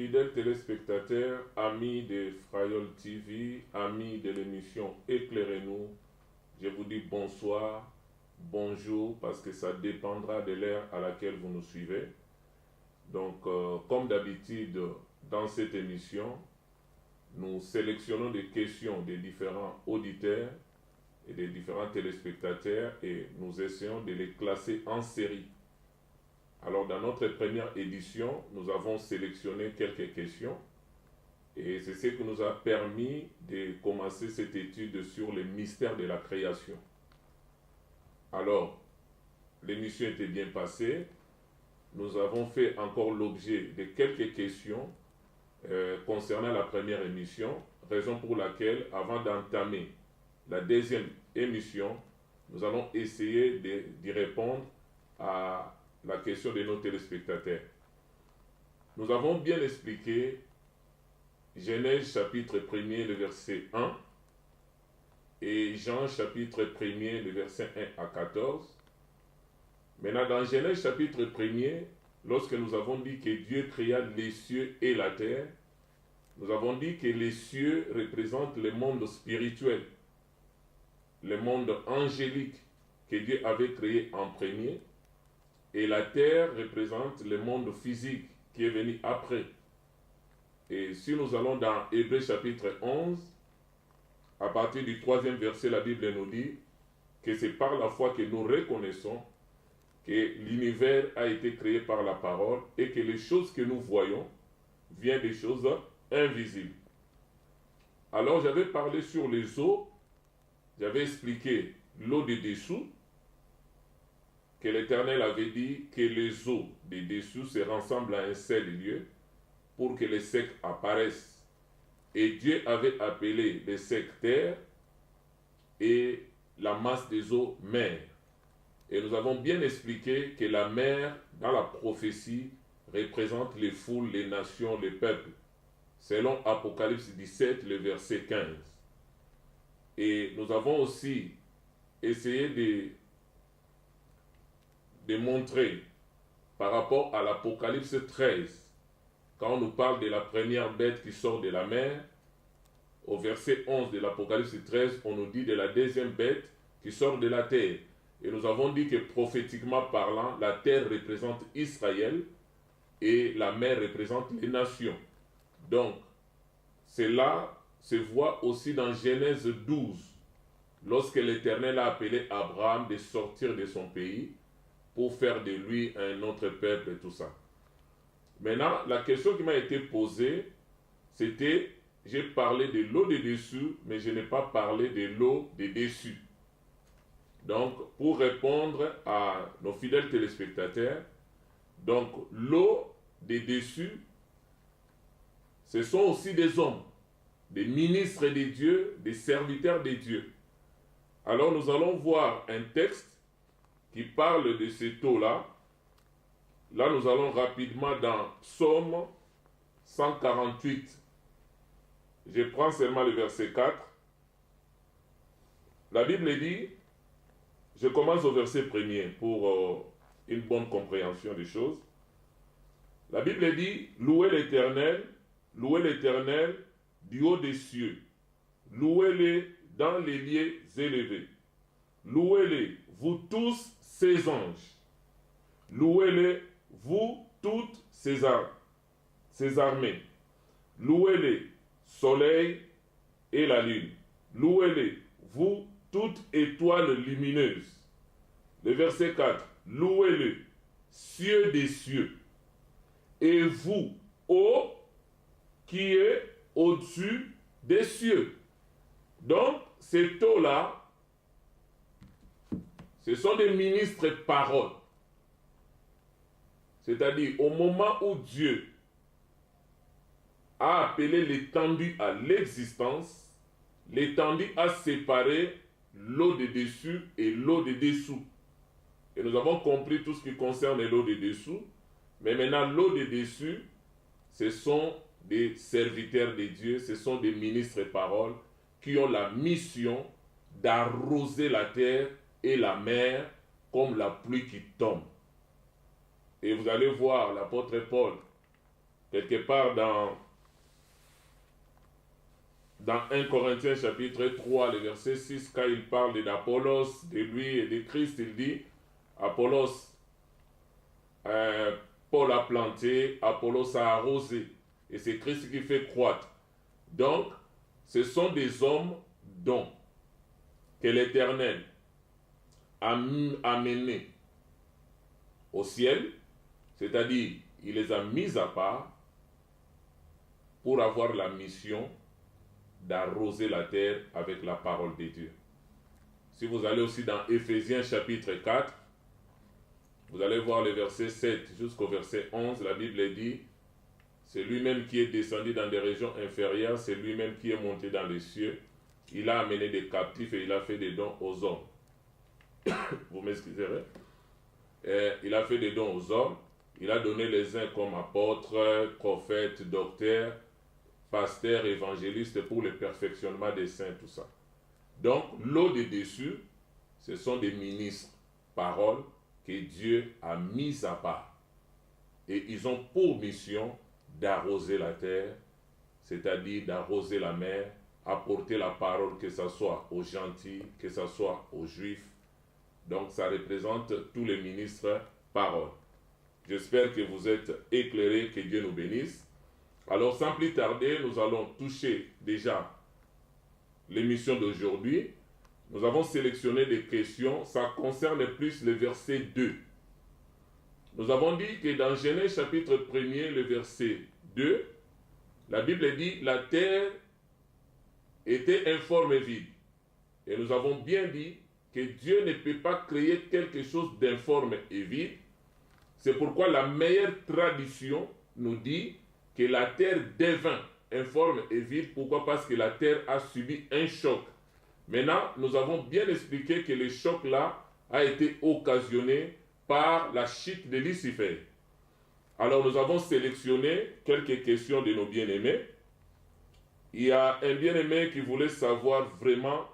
Fidèles téléspectateurs, amis de Frayol TV, amis de l'émission Éclairez-nous, je vous dis bonsoir, bonjour, parce que ça dépendra de l'heure à laquelle vous nous suivez. Donc, comme d'habitude, dans cette émission, nous sélectionnons des questions des différents auditeurs et des différents téléspectateurs et nous essayons de les classer en série. Alors, dans notre première édition, nous avons sélectionné quelques questions et c'est ce qui nous a permis de commencer cette étude sur les mystères de la création. Alors, l'émission était bien passée. Nous avons fait encore l'objet de quelques questions concernant la première émission, raison pour laquelle, avant d'entamer la deuxième émission, nous allons essayer d'y répondre à la question de nos téléspectateurs. Nous avons bien expliqué Genèse chapitre 1er, le verset 1, et Jean chapitre 1er, le verset 1 à 14. Maintenant, dans Genèse chapitre 1er, lorsque nous avons dit que Dieu créa les cieux et la terre, nous avons dit que les cieux représentent le monde spirituel, le monde angélique que Dieu avait créé en premier, et la terre représente le monde physique qui est venu après. Et si nous allons dans Hébreux chapitre 11, à partir du 3e verset, la Bible nous dit que c'est par la foi que nous reconnaissons que l'univers a été créé par la parole et que les choses que nous voyons viennent des choses invisibles. Alors j'avais parlé sur les eaux, j'avais expliqué l'eau de dessous, que l'Éternel avait dit que les eaux des dessous se rassemblent à un seul lieu pour que les secs apparaissent. Et Dieu avait appelé les secs terre et la masse des eaux mer. Et nous avons bien expliqué que la mer, dans la prophétie, représente les foules, les nations, les peuples, selon Apocalypse 17, le verset 15. Et nous avons aussi essayé de montrer par rapport à l'Apocalypse 13, quand on nous parle de la première bête qui sort de la mer, au verset 11 de l'Apocalypse 13, on nous dit de la deuxième bête qui sort de la terre. Et nous avons dit que prophétiquement parlant, la terre représente Israël et la mer représente les nations. Donc, cela se voit aussi dans Genèse 12, lorsque l'Éternel a appelé Abraham de sortir de son pays pour faire de lui un autre peuple et tout ça. Maintenant, la question qui m'a été posée, c'était, j'ai parlé de l'eau de dessous, mais je n'ai pas parlé de l'eau de dessus. Donc, pour répondre à nos fidèles téléspectateurs, donc l'eau des dessus, ce sont aussi des hommes, des ministres de Dieu, des serviteurs de Dieu. Alors, nous allons voir un texte qui parle de cette eau-là. Là, nous allons rapidement dans Psaume 148. Je prends seulement le verset 4. La Bible dit, je commence au verset 1er pour une bonne compréhension des choses. La Bible dit, louez l'Éternel du haut des cieux, louez-le dans les lieux élevés, louez-le, vous tous ses anges, louez-le, vous toutes ses armées, louez-le, soleil et la lune, louez-le, vous toute étoile lumineuse. Le verset 4, louez-le, cieux des cieux, et vous, eau qui est au-dessus des cieux. Donc, cette eau-là, ce sont des ministres paroles. C'est-à-dire, au moment où Dieu a appelé l'étendue à l'existence, l'étendue a séparé l'eau de dessus et l'eau de dessous. Et nous avons compris tout ce qui concerne l'eau de dessous. Mais maintenant, l'eau de dessus, ce sont des serviteurs de Dieu, ce sont des ministres paroles qui ont la mission d'arroser la terre et la mer comme la pluie qui tombe. Et vous allez voir l'apôtre Paul quelque part dans 1 Corinthiens chapitre 3, le verset 6, quand il parle d'Apollos, de lui et de Christ, il dit, Apollos, Paul a planté, Apollos a arrosé, et c'est Christ qui fait croître. Donc, ce sont des hommes dont que l'Éternel a amenés au ciel, c'est-à-dire, il les a mis à part pour avoir la mission d'arroser la terre avec la parole de Dieu. Si vous allez aussi dans Éphésiens chapitre 4, vous allez voir le verset 7 jusqu'au verset 11, la Bible dit, c'est lui-même qui est descendu dans des régions inférieures, c'est lui-même qui est monté dans les cieux, il a amené des captifs et il a fait des dons aux hommes. Vous m'excuserez? Il a fait des dons aux hommes, il a donné les uns comme apôtres, prophètes, docteurs, pasteurs, évangélistes pour le perfectionnement des saints, tout ça. Donc, l'eau des dessus, ce sont des ministres, paroles que Dieu a mis à part. Et ils ont pour mission d'arroser la terre, c'est-à-dire d'arroser la mer, apporter la parole, que ce soit aux gentils, que ce soit aux juifs. Donc, ça représente tous les ministres paroles. J'espère que vous êtes éclairés, que Dieu nous bénisse. Alors, sans plus tarder, nous allons toucher déjà l'émission d'aujourd'hui. Nous avons sélectionné des questions, ça concerne plus le verset 2. Nous avons dit que dans Genèse chapitre 1er, le verset 2, la Bible dit « La terre était informe et vide ». Et nous avons bien dit que Dieu ne peut pas créer quelque chose d'informe et vide. C'est pourquoi la meilleure tradition nous dit que la terre devint informe et vide. Pourquoi? Parce que la terre a subi un choc. Maintenant, nous avons bien expliqué que le choc-là a été occasionné par la chute de Lucifer. Alors, nous avons sélectionné quelques questions de nos bien-aimés. Il y a un bien-aimé qui voulait savoir vraiment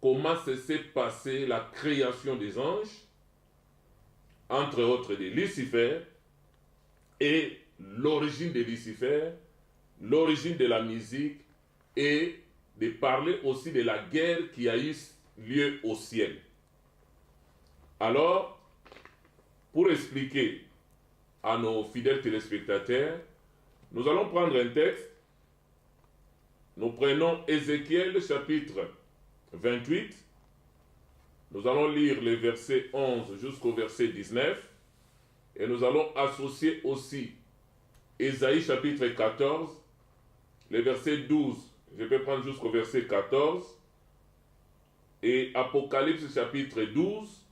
comment s'est passée la création des anges, entre autres de Lucifer, et l'origine de Lucifer, l'origine de la musique, et de parler aussi de la guerre qui a eu lieu au ciel. Alors, pour expliquer à nos fidèles téléspectateurs, nous allons prendre un texte. Nous prenons Ézéchiel chapitre 28. Nous allons lire les versets 11 jusqu'au verset 19. Et nous allons associer aussi Ésaïe chapitre 14, les versets 12. Je peux prendre jusqu'au verset 14. Et Apocalypse chapitre 12,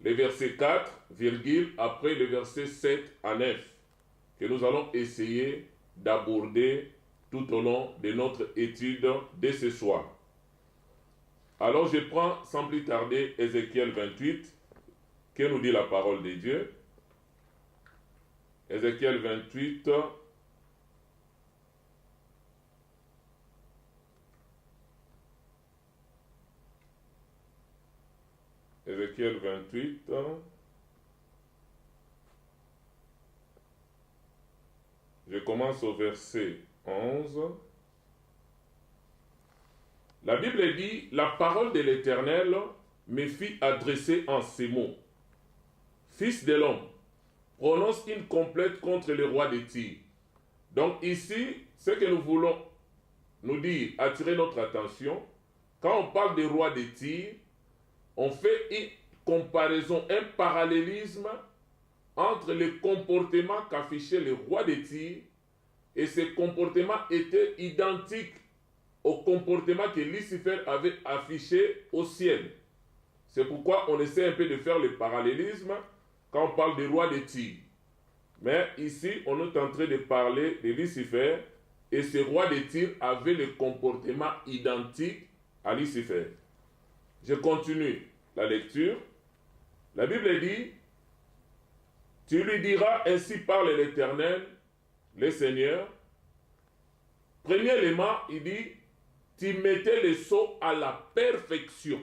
les versets 4, virgule, après les versets 7 à 9, que nous allons essayer d'aborder tout au long de notre étude de ce soir. Alors je prends sans plus tarder Ézéchiel 28, que nous dit la parole de Dieu. Ézéchiel 28, Ézéchiel 28, je commence au verset 11. La Bible dit, la parole de l'Éternel me fit adresser en ces mots. Fils de l'homme, prononce une complète contre le roi de Tyr. Donc ici, ce que nous voulons nous dire, attirer notre attention, quand on parle du roi de Tyr, on fait une comparaison, un parallélisme entre le comportement qu'affichait le roi de Tyr, et ce comportement était identique au comportement que Lucifer avait affiché au ciel. C'est pourquoi on essaie un peu de faire le parallélisme quand on parle du roi de Tyr. Mais ici, on est en train de parler de Lucifer, et ce roi de Tyr avait le comportement identique à Lucifer. Je continue la lecture. La Bible dit, tu lui diras, ainsi parle l'Éternel, le Seigneur. Premier élément, il dit, tu mettais les sceaux à la perfection.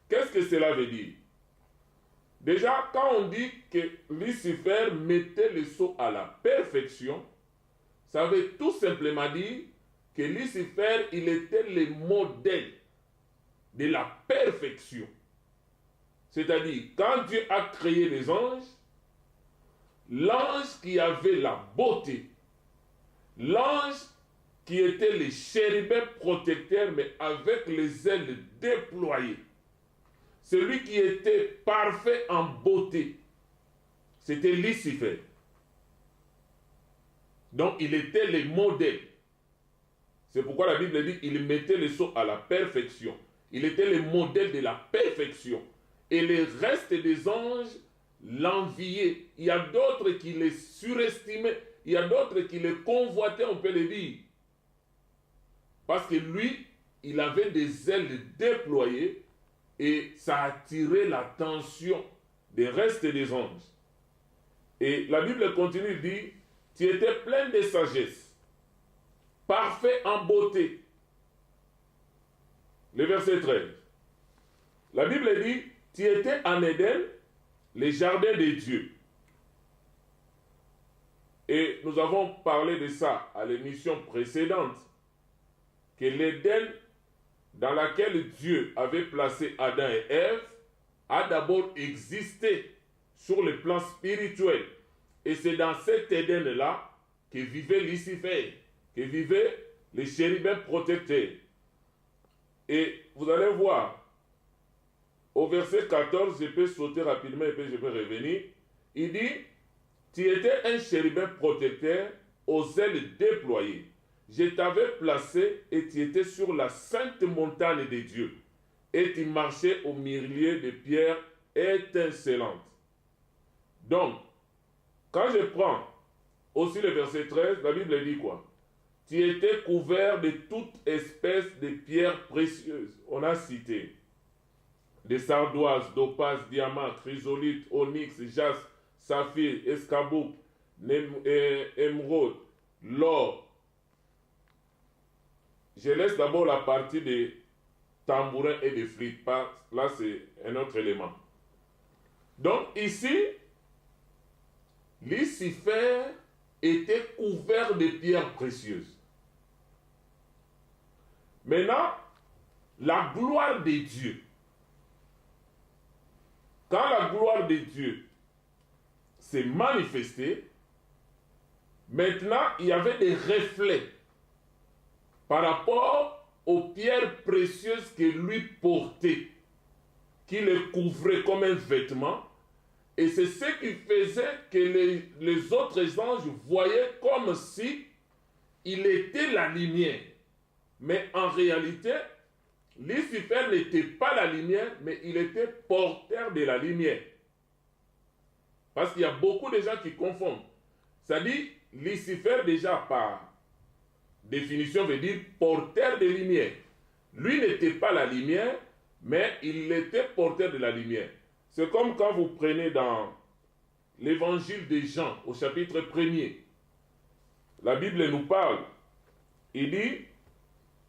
Qu'est-ce que cela veut dire? Déjà, quand on dit que Lucifer mettait le sceau à la perfection, ça veut tout simplement dire que Lucifer, il était le modèle de la perfection. C'est-à-dire, quand Dieu a créé les anges, l'ange qui avait la beauté, l'ange qui était le chérubin protecteur, mais avec les ailes déployées, celui qui était parfait en beauté, c'était Lucifer. Donc, il était le modèle. C'est pourquoi la Bible dit qu'il mettait le sceau à la perfection. Il était le modèle de la perfection. Et le reste des anges l'enviaient. Il y a d'autres qui les surestimaient. Il y a d'autres qui les convoitaient, on peut le dire. Parce que lui, il avait des ailes déployées et ça attirait l'attention des restes des anges. Et la Bible continue de dire, tu étais plein de sagesse, parfait en beauté. Le verset 13. La Bible dit, tu étais en Éden, les jardins de Dieu. Et nous avons parlé de ça à l'émission précédente, que l'Éden dans laquelle Dieu avait placé Adam et Ève a d'abord existé sur le plan spirituel. Et c'est dans cet Éden-là que vivait Lucifer, que vivaient les chérubins protecteurs. Et vous allez voir, au verset 14, je peux sauter rapidement et puis je peux revenir. Il dit, tu étais un chérubin protecteur aux ailes déployées. Je t'avais placé et tu étais sur la sainte montagne de Dieu. Et tu marchais au milieu de pierres étincelantes. Donc, quand je prends aussi le verset 13, la Bible dit quoi? Tu étais couvert de toute espèce de pierres précieuses. On a cité des sardoises, d'opales, diamants, chrysolites, onyx, jaspe, saphir, escarboucle, émeraude, l'or. Je laisse d'abord la partie des tambourins et des flûtes. Là, c'est un autre élément. Donc, ici, Lucifer était couvert de pierres précieuses. Maintenant, la gloire de Dieu. Quand la gloire de Dieu s'est manifestée, maintenant, il y avait des reflets par rapport aux pierres précieuses que lui portait, qui le couvraient comme un vêtement. Et c'est ce qui faisait que les autres anges voyaient comme si il était la lumière. Mais en réalité, Lucifer n'était pas la lumière, mais il était porteur de la lumière. Parce qu'il y a beaucoup de gens qui confondent. Ça dit, Lucifer déjà par définition veut dire porteur de lumière. Lui n'était pas la lumière, mais il était porteur de la lumière. C'est comme quand vous prenez dans l'évangile de Jean, au chapitre 1er. La Bible nous parle. Il dit,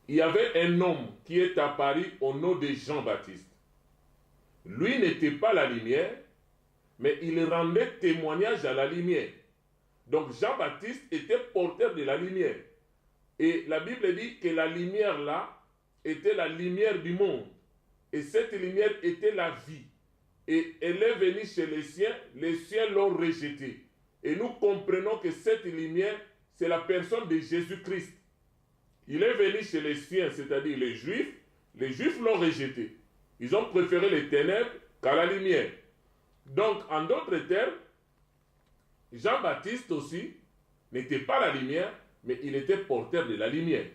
il y avait un homme qui est apparu au nom de Jean-Baptiste. Lui n'était pas la lumière, mais il rendait témoignage à la lumière. Donc Jean-Baptiste était porteur de la lumière. Et la Bible dit que la lumière là était la lumière du monde. Et cette lumière était la vie. Et elle est venue chez les siens l'ont rejetée. Et nous comprenons que cette lumière, c'est la personne de Jésus-Christ. Il est venu chez les siens, c'est-à-dire les Juifs l'ont rejeté. Ils ont préféré les ténèbres qu'à la lumière. Donc, en d'autres termes, Jean-Baptiste aussi n'était pas la lumière, mais il était porteur de la lumière.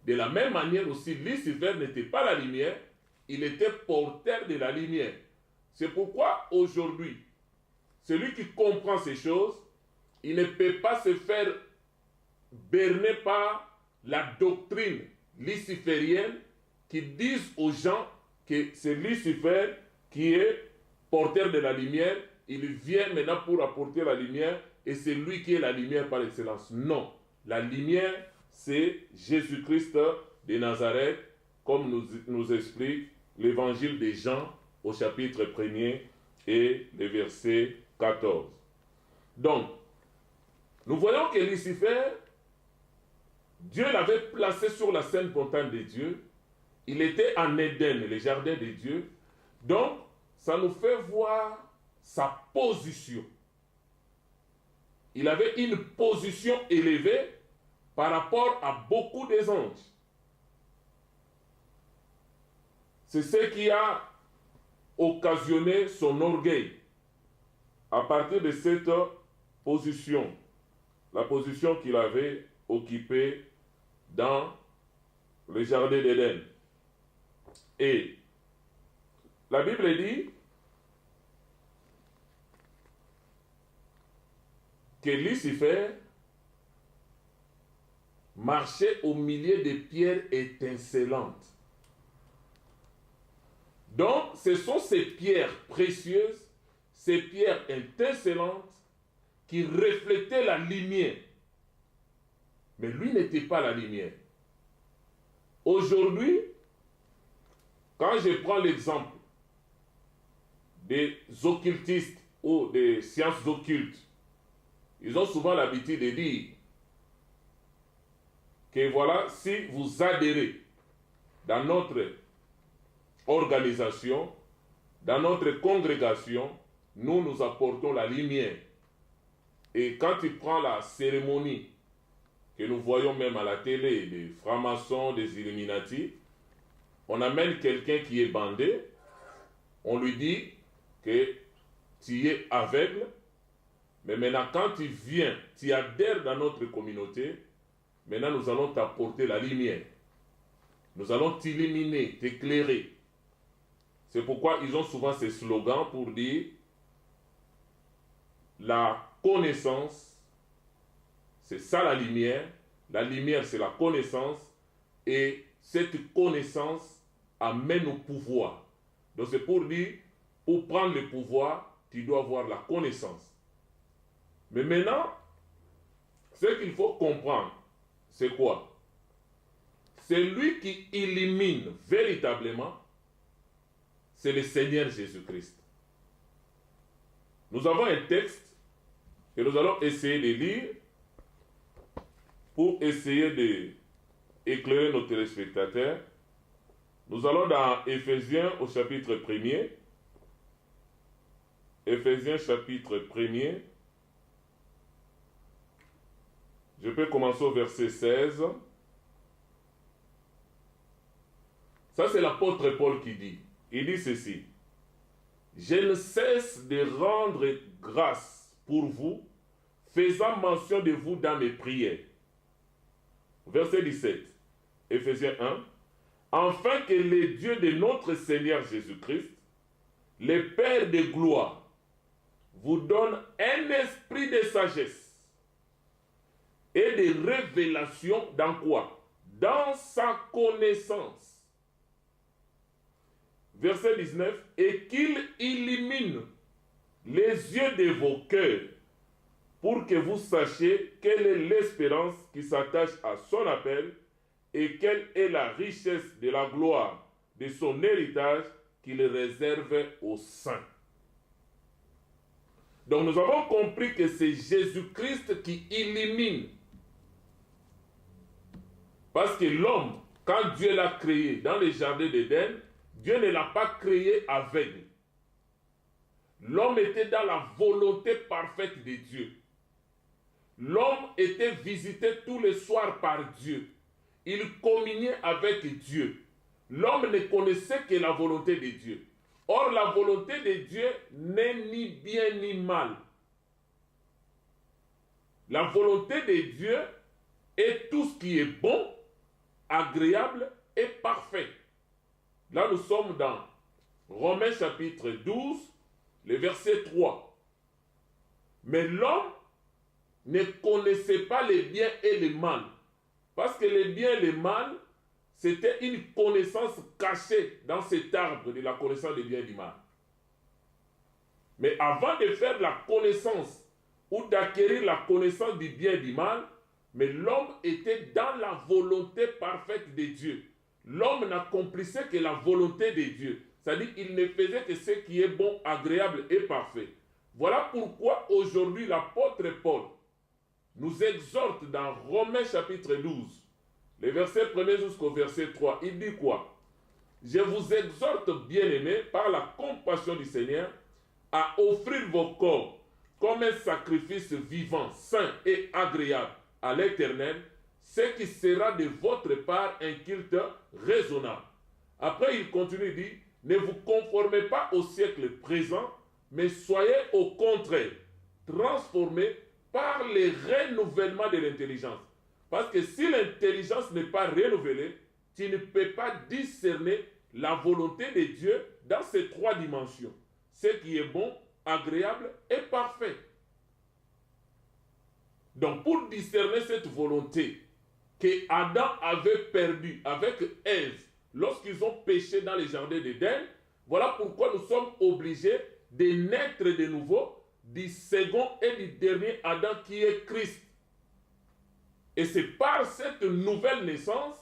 De la même manière aussi, Lucifer n'était pas la lumière, il était porteur de la lumière. C'est pourquoi aujourd'hui, celui qui comprend ces choses, il ne peut pas se faire berner par la doctrine luciférienne qui disent aux gens que c'est Lucifer qui est porteur de la lumière, il vient maintenant pour apporter la lumière et c'est lui qui est la lumière par excellence. Non, la lumière c'est Jésus-Christ de Nazareth, comme nous explique l'évangile de Jean au chapitre 1er et le verset 14. Donc, nous voyons que Lucifer, Dieu l'avait placé sur la sainte montagne de Dieu. Il était en Éden, le jardin de Dieu. Donc, ça nous fait voir sa position. Il avait une position élevée par rapport à beaucoup des anges. C'est ce qui a occasionné son orgueil. À partir de cette position, la position qu'il avait occupée dans le jardin d'Éden. Et la Bible dit que Lucifer marchait au milieu des pierres étincelantes. Donc, ce sont ces pierres précieuses, ces pierres étincelantes qui reflétaient la lumière. Mais lui n'était pas la lumière. Aujourd'hui, quand je prends l'exemple des occultistes ou des sciences occultes, ils ont souvent l'habitude de dire que voilà, si vous adhérez dans notre organisation, dans notre congrégation, nous apportons la lumière. Et quand tu prends la cérémonie que nous voyons même à la télé, des francs-maçons, des Illuminati, on amène quelqu'un qui est bandé, on lui dit que tu es aveugle, mais maintenant quand tu viens, tu adhères dans notre communauté, maintenant nous allons t'apporter la lumière. Nous allons t'illuminer, t'éclairer. C'est pourquoi ils ont souvent ces slogans pour dire la connaissance, c'est ça la lumière c'est la connaissance, et cette connaissance amène au pouvoir. Donc c'est pour dire, pour prendre le pouvoir, tu dois avoir la connaissance. Mais maintenant, ce qu'il faut comprendre, c'est quoi? C'est lui qui illumine véritablement, c'est le Seigneur Jésus-Christ. Nous avons un texte que nous allons essayer de lire pour essayer d'éclairer nos téléspectateurs. Nous allons dans Éphésiens au chapitre 1er. Éphésiens chapitre 1er. Je peux commencer au verset 16. Ça, c'est l'apôtre Paul qui dit. Il dit ceci. Je ne cesse de rendre grâce pour vous, faisant mention de vous dans mes prières. Verset 17. Éphésiens 1. Afin que le Dieu de notre Seigneur Jésus-Christ, le Père de gloire, vous donne un esprit de sagesse et de révélation dans quoi? Dans sa connaissance. Verset 19. Et qu'il illumine les yeux de vos cœurs pour que vous sachiez quelle est l'espérance qui s'attache à son appel et quelle est la richesse de la gloire de son héritage qu'il réserve aux saints. Donc nous avons compris que c'est Jésus-Christ qui illumine. Parce que l'homme, quand Dieu l'a créé dans le jardin d'Éden, Dieu ne l'a pas créé aveugle. L'homme était dans la volonté parfaite de Dieu. L'homme était visité tous les soirs par Dieu. Il communiait avec Dieu. L'homme ne connaissait que la volonté de Dieu. Or, la volonté de Dieu n'est ni bien ni mal. La volonté de Dieu est tout ce qui est bon, agréable et parfait. Là, nous sommes dans Romains chapitre 12, le verset 3. Mais l'homme ne connaissait pas les biens et les mal. Parce que les biens et les mal, c'était une connaissance cachée dans cet arbre de la connaissance des biens et du mal. Mais avant de faire la connaissance ou d'acquérir la connaissance du bien et du mal, mais l'homme était dans la volonté parfaite de Diy. L'homme n'accomplissait que la volonté de Dieu. C'est-à-dire qu'il ne faisait que ce qui est bon, agréable et parfait. Voilà pourquoi aujourd'hui l'apôtre Paul nous exhorte dans Romains chapitre 12, les versets 1er jusqu'au verset 3. Il dit quoi? Je vous exhorte, bien-aimés, par la compassion du Seigneur, à offrir vos corps comme un sacrifice vivant, saint et agréable à l'Éternel, ce qui sera de votre part un culte raisonnable. Après, il continue, il dit, ne vous conformez pas au siècle présent, mais soyez au contraire transformés par le renouvellement de l'intelligence. Parce que si l'intelligence n'est pas renouvelée, tu ne peux pas discerner la volonté de Dieu dans ces trois dimensions. Ce qui est bon, agréable et parfait. Donc pour discerner cette volonté que Adam avait perdue avec Ève lorsqu'ils ont péché dans le jardin d'Éden, voilà pourquoi nous sommes obligés de naître de nouveau du second et du dernier Adam qui est Christ. Et c'est par cette nouvelle naissance,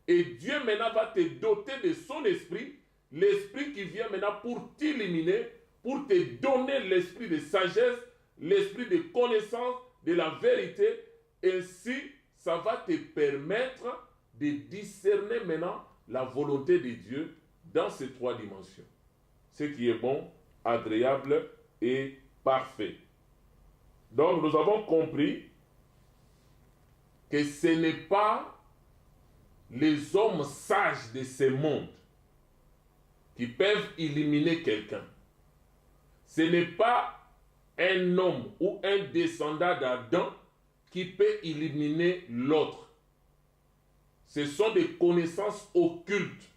et Dieu maintenant va te doter de son esprit, l'esprit qui vient maintenant pour t'illuminer, pour te donner l'esprit de sagesse, l'esprit de connaissance, de la vérité. Ainsi, ça va te permettre de discerner maintenant la volonté de Dieu dans ces trois dimensions. Ce qui est bon, agréable et parfait. Donc, nous avons compris que ce n'est pas les hommes sages de ce monde qui peuvent éliminer quelqu'un. Ce n'est pas un homme ou un descendant d'Adam qui peut éliminer l'autre. Ce sont des connaissances occultes.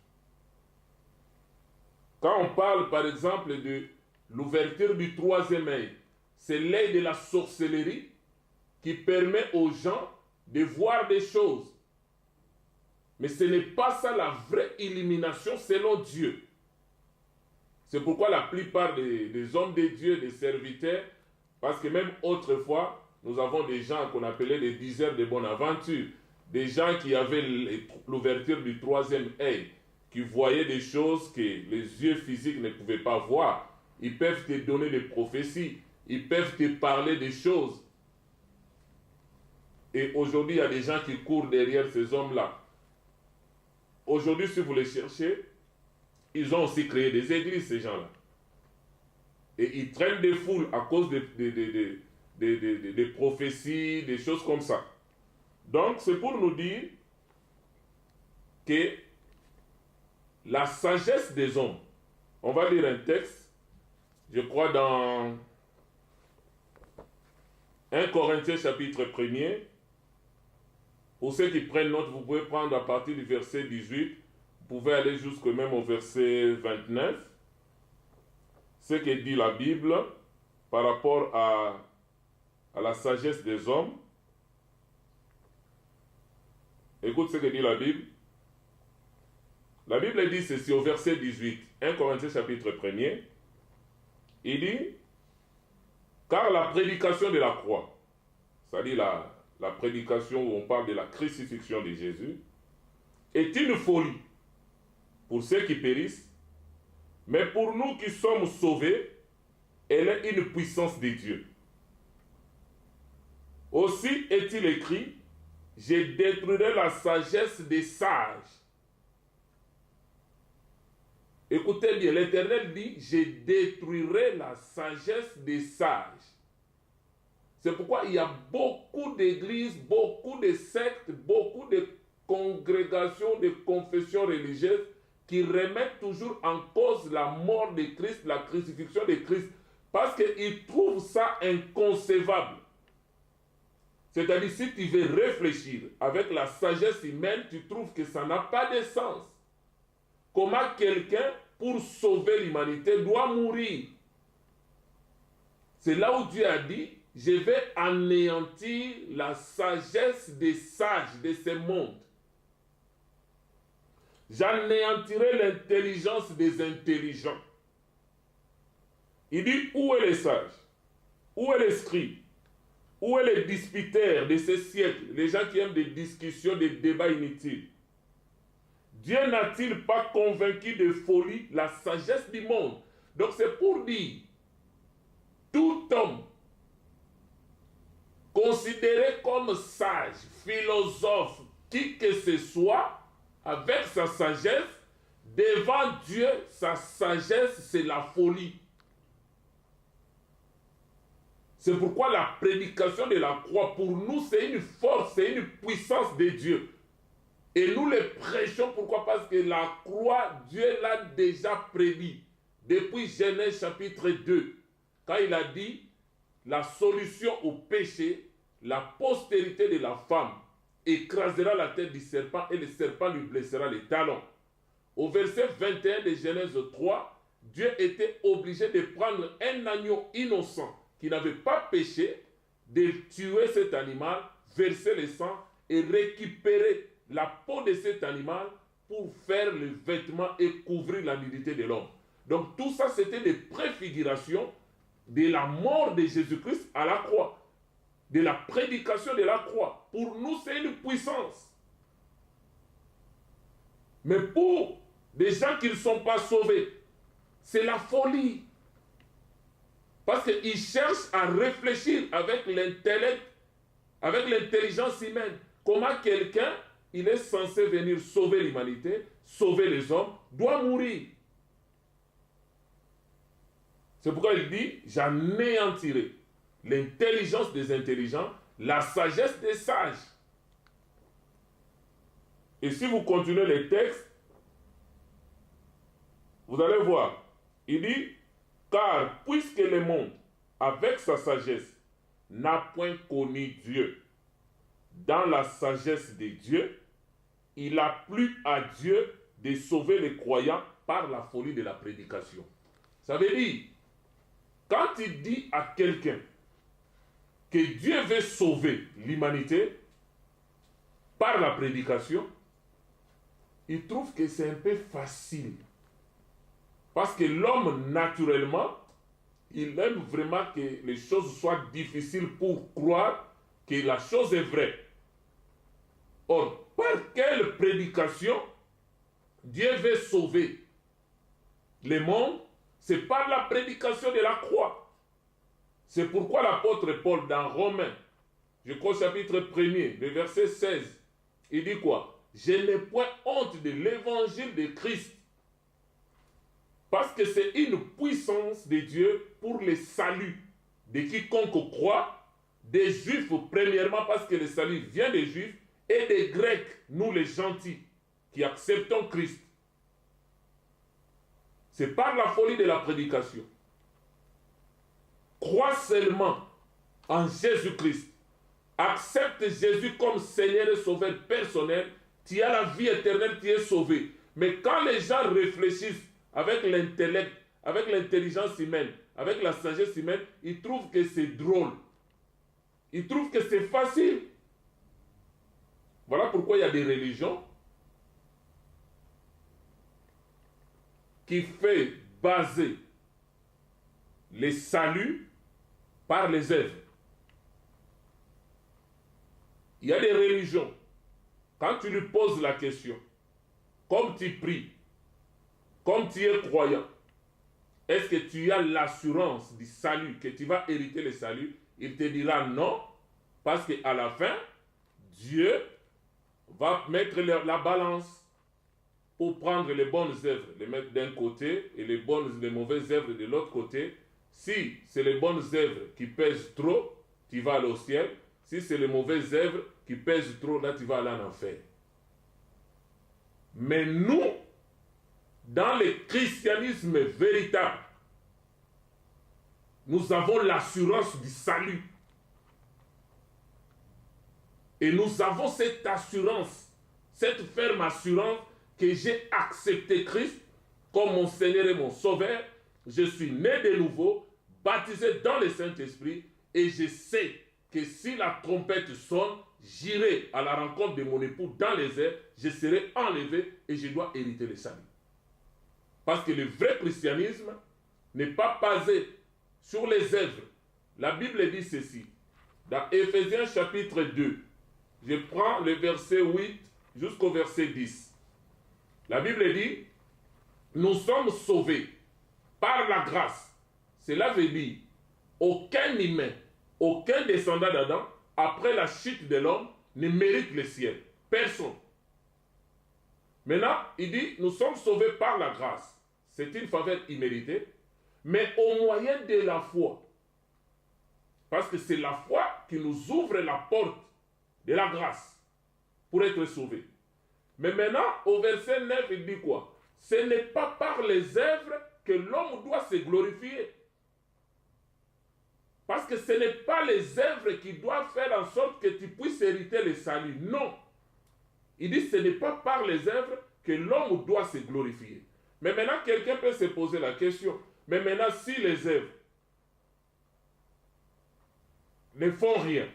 Quand on parle par exemple de l'ouverture du troisième œil, c'est l'œil de la sorcellerie qui permet aux gens de voir des choses. Mais ce n'est pas ça la vraie illumination selon Dieu. C'est pourquoi la plupart des hommes de Dieu, des serviteurs, parce que même autrefois, nous avons des gens qu'on appelait des diseurs de bonne aventure, des gens qui avaient l'ouverture du troisième œil, qui voyaient des choses que les yeux physiques ne pouvaient pas voir. Ils peuvent te donner des prophéties, ils peuvent te parler des choses. Et aujourd'hui, il y a des gens qui courent derrière ces hommes-là. Aujourd'hui, si vous les cherchez, ils ont aussi créé des églises, ces gens-là. Et ils traînent des foules à cause des prophéties, des choses comme ça. Donc, c'est pour nous dire que la sagesse des hommes, on va lire un texte, je crois dans 1 Corinthiens chapitre 1er. Pour ceux qui prennent note, vous pouvez prendre à partir du verset 18, vous pouvez aller jusqu'au même au verset 29. Ce que dit la Bible par rapport à la sagesse des hommes. Écoute ce que dit la Bible. La Bible dit ceci au verset 18, 1 Corinthiens chapitre 1er. Il dit, car la prédication de la croix, c'est-à-dire la prédication où on parle de la crucifixion de Jésus, est une folie pour ceux qui périssent, mais pour nous qui sommes sauvés, elle est une puissance de Dieu. Aussi est-il écrit, je détruirai la sagesse des sages. Écoutez bien, l'Éternel dit, je détruirai la sagesse des sages. C'est pourquoi il y a beaucoup d'églises, beaucoup de sectes, beaucoup de congrégations, de confessions religieuses qui remettent toujours en cause la mort de Christ, la crucifixion de Christ, parce qu'ils trouvent ça inconcevable. C'est-à-dire, si tu veux réfléchir avec la sagesse humaine, tu trouves que ça n'a pas de sens. Comment quelqu'un, pour sauver l'humanité, doit mourir? C'est là où Dieu a dit, je vais anéantir la sagesse des sages de ce monde. J'anéantirai l'intelligence des intelligents. Il dit, où est les sages? Où est les scribes? Où est les disputaires de ce siècle? Les gens qui aiment des discussions, des débats inutiles. Dieu n'a-t-il pas convaincu de folie la sagesse du monde? Donc c'est pour dire, tout homme considéré comme sage, philosophe, qui que ce soit, avec sa sagesse, devant Dieu, sa sagesse, c'est la folie. C'est pourquoi la prédication de la croix, pour nous, c'est une force, c'est une puissance de Dieu. Et nous les prêchons, pourquoi? Parce que la croix, Dieu l'a déjà prédit. Depuis Genèse chapitre 2, quand il a dit, la solution au péché, la postérité de la femme écrasera la tête du serpent et le serpent lui blessera les talons. Au verset 21 de Genèse 3, Dieu était obligé de prendre un agneau innocent qui n'avait pas péché, de tuer cet animal, verser le sang et récupérer la peau de cet animal pour faire le vêtement et couvrir la nudité de l'homme. Donc tout ça, c'était des préfigurations de la mort de Jésus-Christ à la croix, de la prédication de la croix. Pour nous, c'est une puissance. Mais pour des gens qui ne sont pas sauvés, c'est la folie. Parce qu'ils cherchent à réfléchir avec l'intellect, avec l'intelligence humaine. Comment quelqu'un, il est censé venir sauver l'humanité, sauver les hommes, doit mourir. C'est pourquoi il dit, j'anéantirai l'intelligence des intelligents, la sagesse des sages. Et si vous continuez les textes, vous allez voir, il dit, car puisque le monde, avec sa sagesse, n'a point connu Dieu, dans la sagesse de Dieu, il a plu à Dieu de sauver les croyants par la folie de la prédication. Ça veut dire, quand il dit à quelqu'un que Dieu veut sauver l'humanité par la prédication, il trouve que c'est un peu facile. Parce que l'homme, naturellement, il aime vraiment que les choses soient difficiles pour croire que la chose est vraie. Or, par quelle prédication Dieu veut sauver le monde? C'est par la prédication de la croix. C'est pourquoi l'apôtre Paul, dans Romains, je crois chapitre 1er, le verset 16, il dit quoi? Je n'ai point honte de l'évangile de Christ. Parce que c'est une puissance de Dieu pour le salut de quiconque croit, des Juifs premièrement parce que le salut vient des Juifs, et des Grecs, nous les gentils, qui acceptons Christ. C'est par la folie de la prédication. Crois seulement en Jésus-Christ. Accepte Jésus comme Seigneur et Sauveur personnel. Tu as la vie éternelle, tu es sauvé. Mais quand les gens réfléchissent avec l'intellect, avec l'intelligence humaine, avec la sagesse humaine, ils trouvent que c'est drôle. Ils trouvent que c'est facile. Voilà pourquoi il y a des religions qui fait baser les saluts par les œuvres. Il y a des religions, quand tu lui poses la question, comme tu pries, comme tu es croyant, est-ce que tu as l'assurance du salut, que tu vas hériter le salut? Il te dira non, parce qu'à la fin, Dieu va mettre la balance pour prendre les bonnes œuvres, les mettre d'un côté et les mauvaises œuvres de l'autre côté. Si c'est les bonnes œuvres qui pèsent trop, tu vas aller au ciel. Si c'est les mauvaises œuvres qui pèsent trop, là tu vas aller en enfer. Mais nous, dans le christianisme véritable, nous avons l'assurance du salut. Et nous avons cette assurance, cette ferme assurance que j'ai accepté Christ comme mon Seigneur et mon Sauveur. Je suis né de nouveau, baptisé dans le Saint-Esprit, et je sais que si la trompette sonne, j'irai à la rencontre de mon époux dans les airs, je serai enlevé et je dois hériter le salut. Parce que le vrai christianisme n'est pas basé sur les œuvres. La Bible dit ceci, dans Éphésiens chapitre 2, je prends le verset 8 jusqu'au verset 10. La Bible dit, nous sommes sauvés par la grâce. Cela veut dire, aucun humain, aucun descendant d'Adam, après la chute de l'homme, ne mérite le ciel. Personne. Maintenant, il dit, nous sommes sauvés par la grâce. C'est une faveur imméritée, mais au moyen de la foi. Parce que c'est la foi qui nous ouvre la porte de la grâce pour être sauvés. Mais maintenant, au verset 9, il dit quoi? Ce n'est pas par les œuvres que l'homme doit se glorifier. Parce que ce n'est pas les œuvres qui doivent faire en sorte que tu puisses hériter le salut. Non. Il dit ce n'est pas par les œuvres que l'homme doit se glorifier. Mais maintenant, quelqu'un peut se poser la question. Mais maintenant, si les œuvres ne font rien,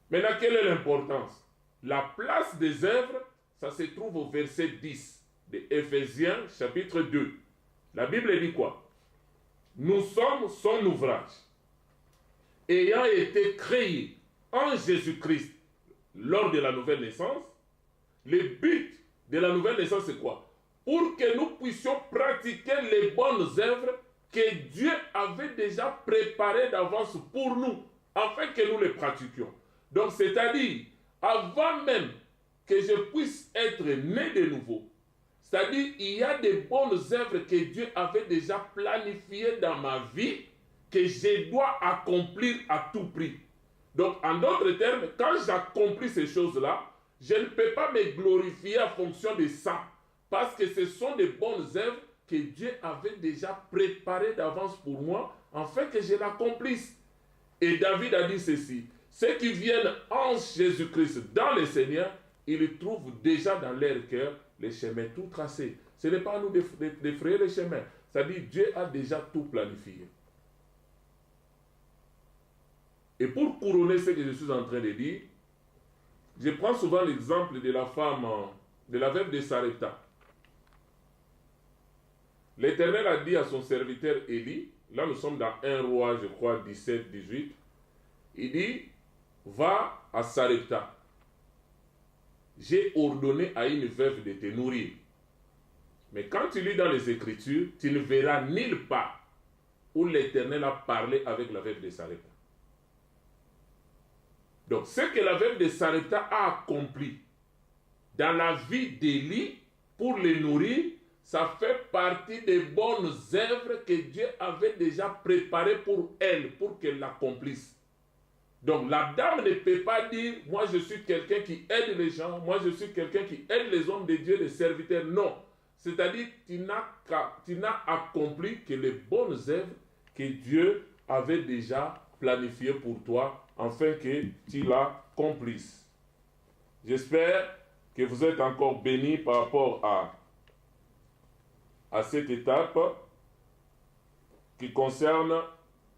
maintenant, quelle est l'importance? La place des œuvres, ça se trouve au verset 10 de Éphésiens chapitre 2. La Bible dit quoi? Nous sommes son ouvrage, ayant été créés en Jésus-Christ lors de la nouvelle naissance. Le but de la nouvelle naissance, c'est quoi? Pour que nous puissions pratiquer les bonnes œuvres que Dieu avait déjà préparées d'avance pour nous, afin que nous les pratiquions. Donc, c'est-à-dire, avant même que je puisse être né de nouveau, c'est-à-dire, il y a des bonnes œuvres que Dieu avait déjà planifiées dans ma vie, que je dois accomplir à tout prix. Donc, en d'autres termes, quand j'accomplis ces choses-là, je ne peux pas me glorifier en fonction de ça, parce que ce sont des bonnes œuvres que Dieu avait déjà préparées d'avance pour moi, afin que je l'accomplisse. Et David a dit ceci, ceux qui viennent en Jésus-Christ dans le Seigneur, ils trouvent déjà dans leur cœur les chemins tout tracés. Ce n'est pas à nous d'effrayer les chemins. C'est-à-dire Dieu a déjà tout planifié. Et pour couronner ce que je suis en train de dire, je prends souvent l'exemple de la femme, de la veuve de Sarepta. L'Éternel a dit à son serviteur Élie, là nous sommes dans 1 roi, je crois, 17, 18, il dit, va à Sarepta. J'ai ordonné à une veuve de te nourrir. Mais quand tu lis dans les Écritures, tu ne verras nulle part où l'Éternel a parlé avec la veuve de Sarepta. Donc, ce que la veuve de Sarepta a accompli dans la vie d'Élie pour les nourrir, ça fait partie des bonnes œuvres que Dieu avait déjà préparées pour elle, pour qu'elle l'accomplisse. Donc la dame ne peut pas dire, moi je suis quelqu'un qui aide les gens, moi je suis quelqu'un qui aide les hommes de Dieu, les serviteurs. Non. C'est-à-dire, tu n'as accompli que les bonnes œuvres que Dieu avait déjà planifiées pour toi, afin que tu l'accomplisses. J'espère que vous êtes encore bénis par rapport à cette étape qui concerne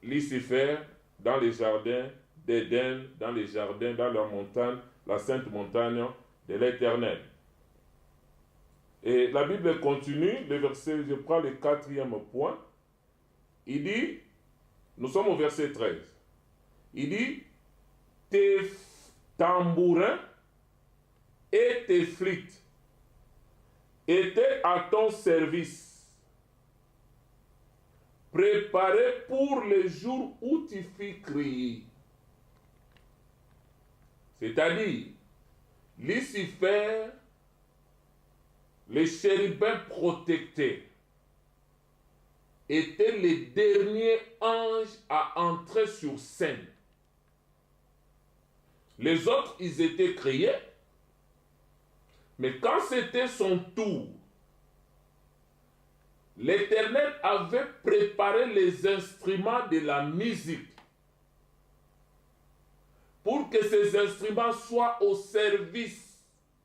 Lucifer dans les jardins d'Éden, dans les jardins, dans la montagne, la sainte montagne de l'Éternel. Et la Bible continue, le verset, je prends le 4e point, il dit, nous sommes au verset 13, il dit, tes tambourins et tes flûtes étaient à ton service, préparés pour le jour où tu fus créé. C'est-à-dire, Lucifer, les chérubins protecteurs, était le dernier ange à entrer sur scène. Les autres, ils étaient créés, mais quand c'était son tour, l'Éternel avait préparé les instruments de la musique pour que ces instruments soient au service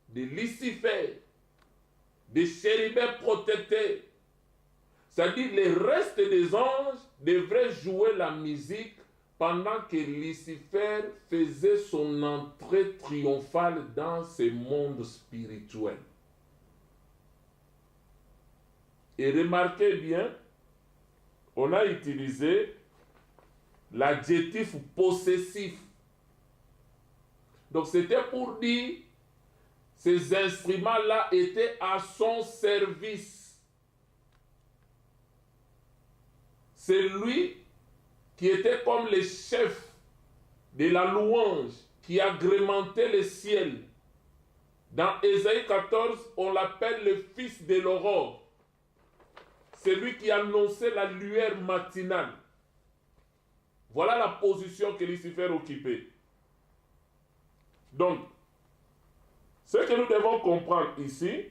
de Lucifer, des chérubins protecteurs. C'est-à-dire, le reste des anges devraient jouer la musique pendant que Lucifer faisait son entrée triomphale dans ce monde spirituel. Et remarquez bien, on a utilisé l'adjectif possessif. Donc c'était pour dire, ces instruments-là étaient à son service. C'est lui qui était comme le chef de la louange qui agrémentait les ciels. Dans Ésaïe 14, on l'appelle le fils de l'aurore. C'est lui qui annonçait la lueur matinale. Voilà la position que Lucifer occupait. Donc, ce que nous devons comprendre ici,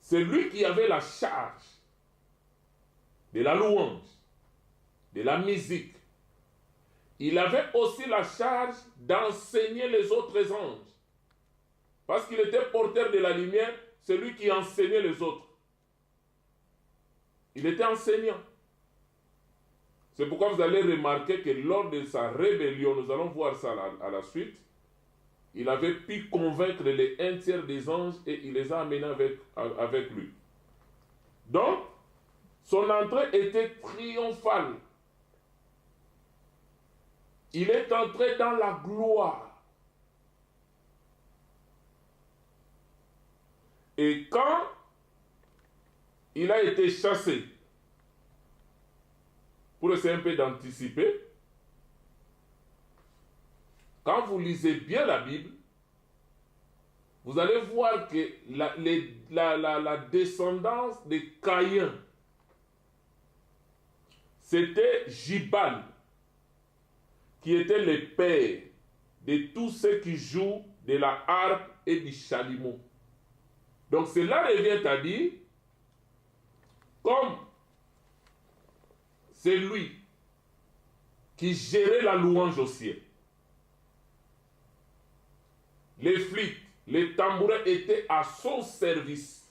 c'est lui qui avait la charge de la louange, de la musique. Il avait aussi la charge d'enseigner les autres anges. Parce qu'il était porteur de la lumière, c'est lui qui enseignait les autres. Il était enseignant. C'est pourquoi vous allez remarquer que lors de sa rébellion, nous allons voir ça à la suite, il avait pu convaincre les 1/3 des anges et il les a amenés avec lui. Donc, son entrée était triomphale. Il est entré dans la gloire. Et quand il a été chassé, pour essayer un peu d'anticiper, quand vous lisez bien la Bible, vous allez voir que la descendance de Caïn, c'était Jibal, qui était le père de tous ceux qui jouent de la harpe et du chalumeau. Donc cela revient à dire, comme c'est lui qui gérait la louange au ciel. Les flûtes, les tambourins étaient à son service.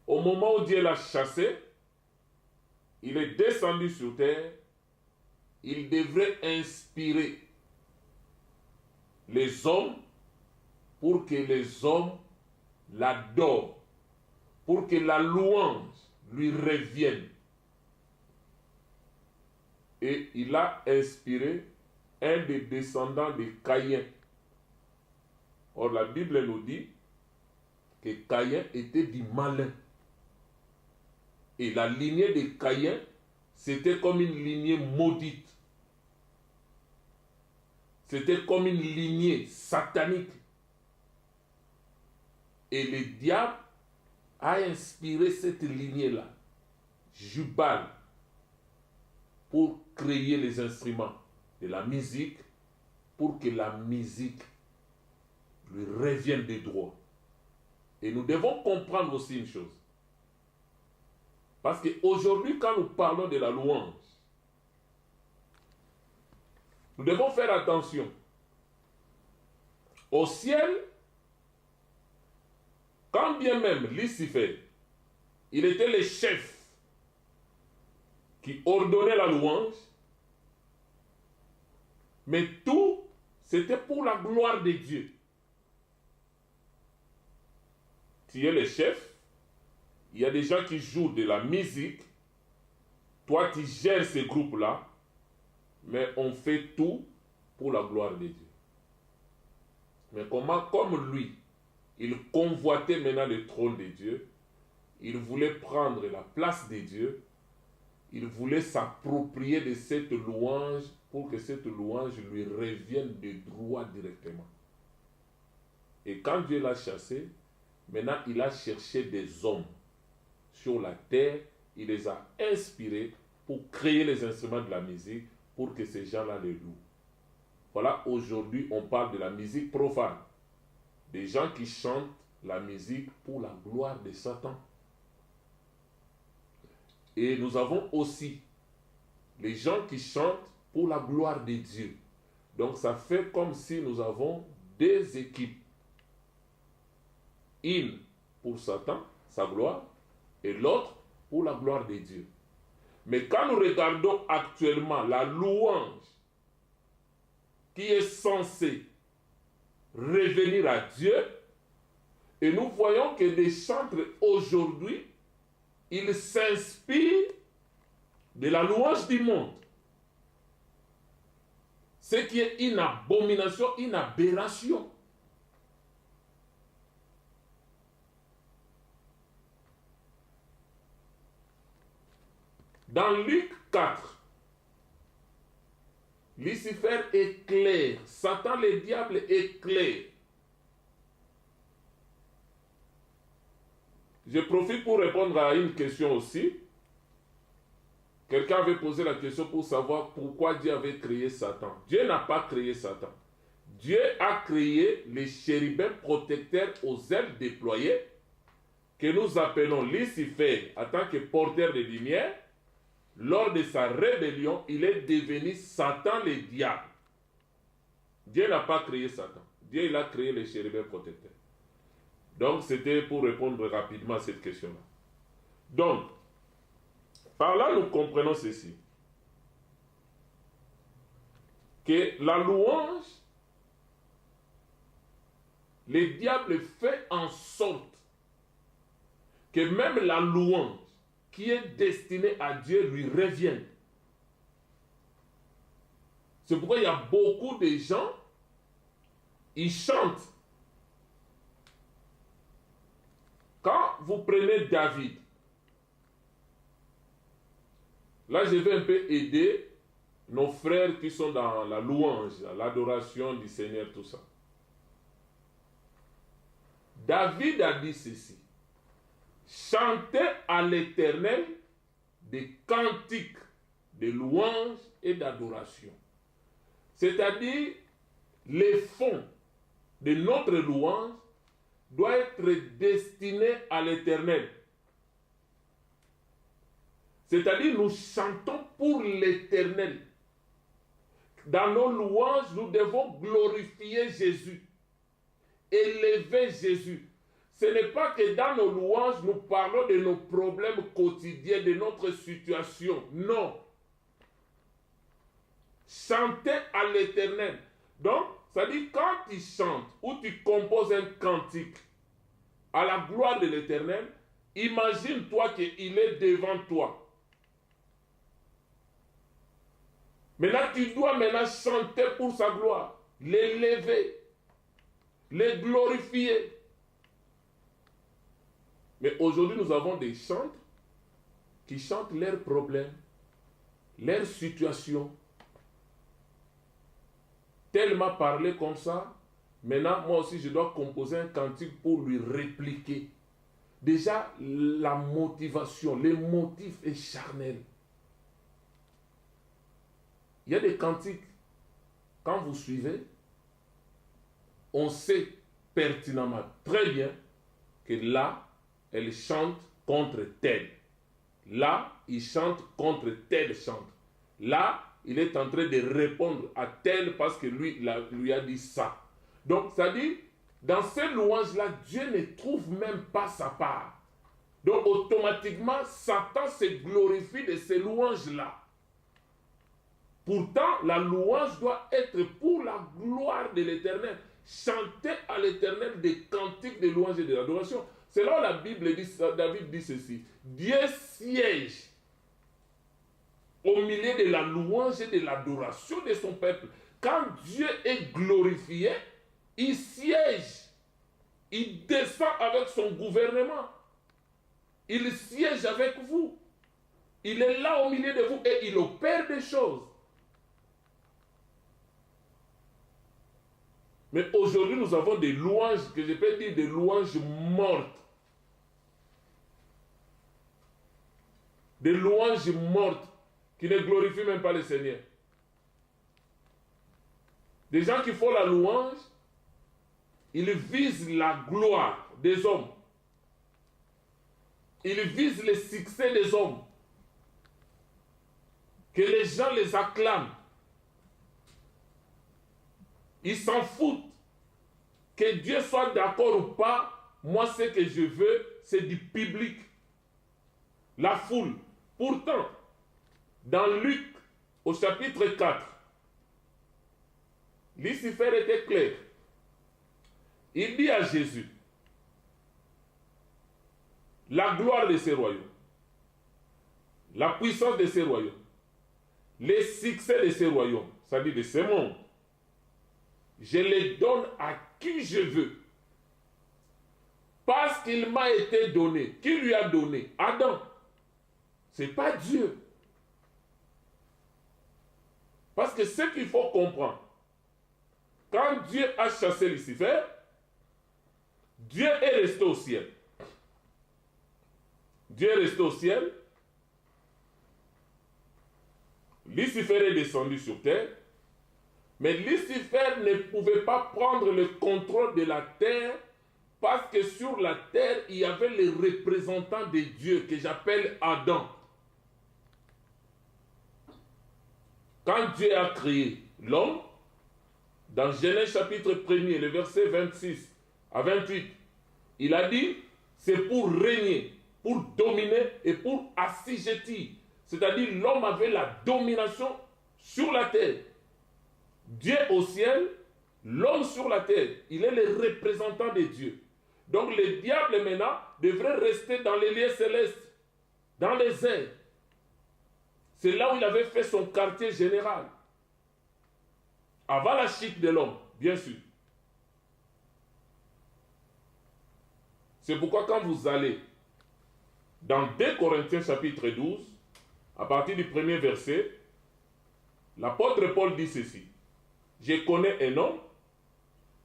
Au moment où Dieu l'a chassé, il est descendu sur terre. Il devrait inspirer les hommes pour que les hommes l'adorent, pour que la louange lui revienne. Et il a inspiré un des descendants de Caïn. Or, la Bible nous dit que Caïn était du malin. Et la lignée de Caïn, c'était comme une lignée maudite. C'était comme une lignée satanique. Et le diable a inspiré cette lignée-là, Jubal, pour créer les instruments de la musique, pour que la musique lui revienne des droits. Et nous devons comprendre aussi une chose. Parce qu'aujourd'hui, quand nous parlons de la louange, nous devons faire attention. Au ciel, quand bien même Lucifer, il était le chef qui ordonnait la louange, mais tout, c'était pour la gloire de Dieu. Tu es le chef, il y a des gens qui jouent de la musique, toi tu gères ces groupes-là, mais on fait tout pour la gloire de Dieu. Mais comme lui, il convoitait maintenant le trône de Dieu, il voulait prendre la place de Dieu, il voulait s'approprier de cette louange pour que cette louange lui revienne de droit directement. Et quand Dieu l'a chassé, maintenant il a cherché des hommes sur la terre, il les a inspirés pour créer les instruments de la musique pour que ces gens-là les louent. Voilà, aujourd'hui on parle de la musique profane. Des gens qui chantent la musique pour la gloire de Satan. Et nous avons aussi les gens qui chantent pour la gloire de Dieu. Donc ça fait comme si nous avons deux équipes. Une pour Satan, sa gloire, et l'autre pour la gloire de Dieu. Mais quand nous regardons actuellement la louange qui est censée revenir à Dieu, et nous voyons que les chantres aujourd'hui, ils s'inspirent de la louange du monde. ce qui est une abomination, une aberration. Dans Luc 4, Lucifer est clair, Satan le diable est clair. Je profite pour répondre à une question aussi. Quelqu'un avait posé la question pour savoir pourquoi Dieu avait créé Satan. Dieu n'a pas créé Satan. Dieu a créé les chérubins protecteurs aux ailes déployées, que nous appelons Lucifer en tant que porteur de lumière. Lors de sa rébellion, il est devenu Satan le diable. Dieu n'a pas créé Satan. Dieu il a créé les chérubins protecteurs. Donc, c'était pour répondre rapidement à cette question-là. Donc, par là, nous comprenons ceci. Que la louange, le diable fait en sorte que même la louange qui est destinée à Dieu lui revienne. C'est pourquoi il y a beaucoup de gens, ils chantent. Quand vous prenez David, là je vais un peu aider nos frères qui sont dans la louange, l'adoration du Seigneur, tout ça. David a dit ceci: chantez à l'Éternel des cantiques de louange et d'adoration. C'est-à-dire, les fonds de notre louange doit être destiné à l'Éternel. C'est-à-dire, nous chantons pour l'Éternel. Dans nos louanges, nous devons glorifier Jésus, élever Jésus. Ce n'est pas que dans nos louanges, nous parlons de nos problèmes quotidiens, de notre situation. Non. Chantez à l'Éternel. Donc, ça dit, quand tu chantes ou tu composes un cantique à la gloire de l'Éternel, imagine-toi qu'il est devant toi. Maintenant, tu dois chanter pour sa gloire, l'élever, le glorifier. Mais aujourd'hui, nous avons des chantres qui chantent leurs problèmes, leurs situations. Tel m'a parlé comme ça, maintenant, moi aussi, je dois composer un cantique pour lui répliquer. Déjà, la motivation, le motif est charnel. Il y a des cantiques, quand vous suivez, on sait pertinemment, très bien, que là, elle chante contre tel. Là, il chante contre tel chante. Là, il est en train de répondre à tel parce que lui a dit ça. Donc, ça dit, dans ces louanges-là, Dieu ne trouve même pas sa part. Donc, automatiquement, Satan se glorifie de ces louanges-là. Pourtant, la louange doit être pour la gloire de l'Éternel. Chanter à l'Éternel des cantiques de louange et de l'adoration. C'est là où la Bible dit, David dit ceci: Dieu siège au milieu de la louange et de l'adoration de son peuple. Quand Dieu est glorifié, il siège. Il descend avec son gouvernement. Il siège avec vous. Il est là au milieu de vous et il opère des choses. Mais aujourd'hui, nous avons des louanges, que je peux dire des louanges mortes. Des louanges mortes qui ne glorifient même pas le Seigneur. Des gens qui font la louange, ils visent la gloire des hommes. Ils visent le succès des hommes. Que les gens les acclament. Ils s'en foutent. Que Dieu soit d'accord ou pas, moi ce que je veux, c'est du public. La foule. Pourtant, dans Luc, au chapitre 4, Lucifer était clair. Il dit à Jésus, la gloire de ces royaumes, la puissance de ces royaumes, les succès de ces royaumes, ça dit de ce monde. Je les donne à qui je veux. Parce qu'il m'a été donné. Qui lui a donné? Adam. Ce n'est pas Dieu. Parce que ce qu'il faut comprendre, quand Dieu a chassé Lucifer, Dieu est resté au ciel. Dieu est resté au ciel. Lucifer est descendu sur terre. Mais Lucifer ne pouvait pas prendre le contrôle de la terre parce que sur la terre, il y avait les représentants de Dieu que j'appelle Adam. Quand Dieu a créé l'homme, dans Genèse chapitre 1er, le verset 26 à 28, il a dit, c'est pour régner, pour dominer et pour assujettir. C'est-à-dire l'homme avait la domination sur la terre. Dieu au ciel, l'homme sur la terre. Il est le représentant de Dieu. Donc le diable maintenant devrait rester dans les lieux célestes, dans les airs. C'est là où il avait fait son quartier général. Avant la chute de l'homme, bien sûr. C'est pourquoi quand vous allez dans 2 Corinthiens chapitre 12, à partir du premier verset, l'apôtre Paul dit ceci. Je connais un homme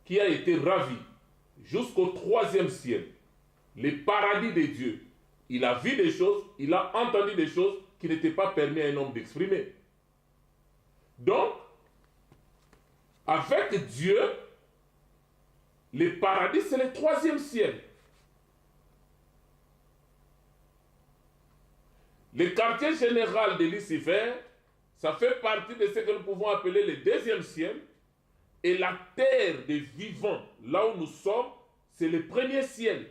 qui a été ravi jusqu'au 3e ciel, le paradis de Dieu. Il a vu des choses, il a entendu des choses qui n'étaient pas permis à un homme d'exprimer. Donc, avec Dieu, le paradis, c'est le 3e ciel. Le quartier général de Lucifer, ça fait partie de ce que nous pouvons appeler le 2e ciel. Et la terre des vivants, là où nous sommes, c'est le 1er ciel.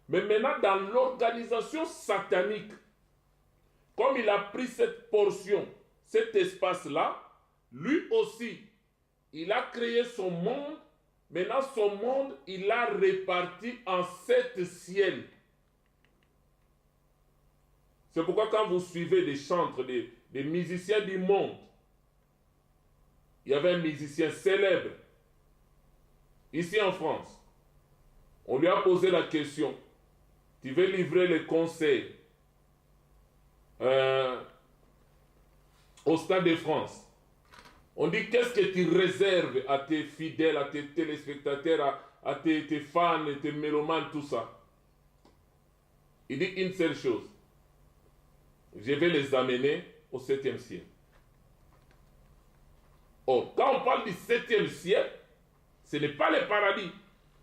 Mais maintenant, dans l'organisation satanique, comme il a pris cette portion, cet espace-là, lui aussi, il a créé son monde. Maintenant, son monde, il l'a réparti en 7 ciels. C'est pourquoi quand vous suivez des chantres, des musiciens du monde, il y avait un musicien célèbre, ici en France. On lui a posé la question, tu veux livrer les concerts au Stade de France. On dit, qu'est-ce que tu réserves à tes fidèles, à tes téléspectateurs, à tes fans, tes mélomanes, tout ça. Il dit une seule chose. Je vais les amener au 7e ciel. Or, quand on parle du 7e ciel, ce n'est pas le paradis.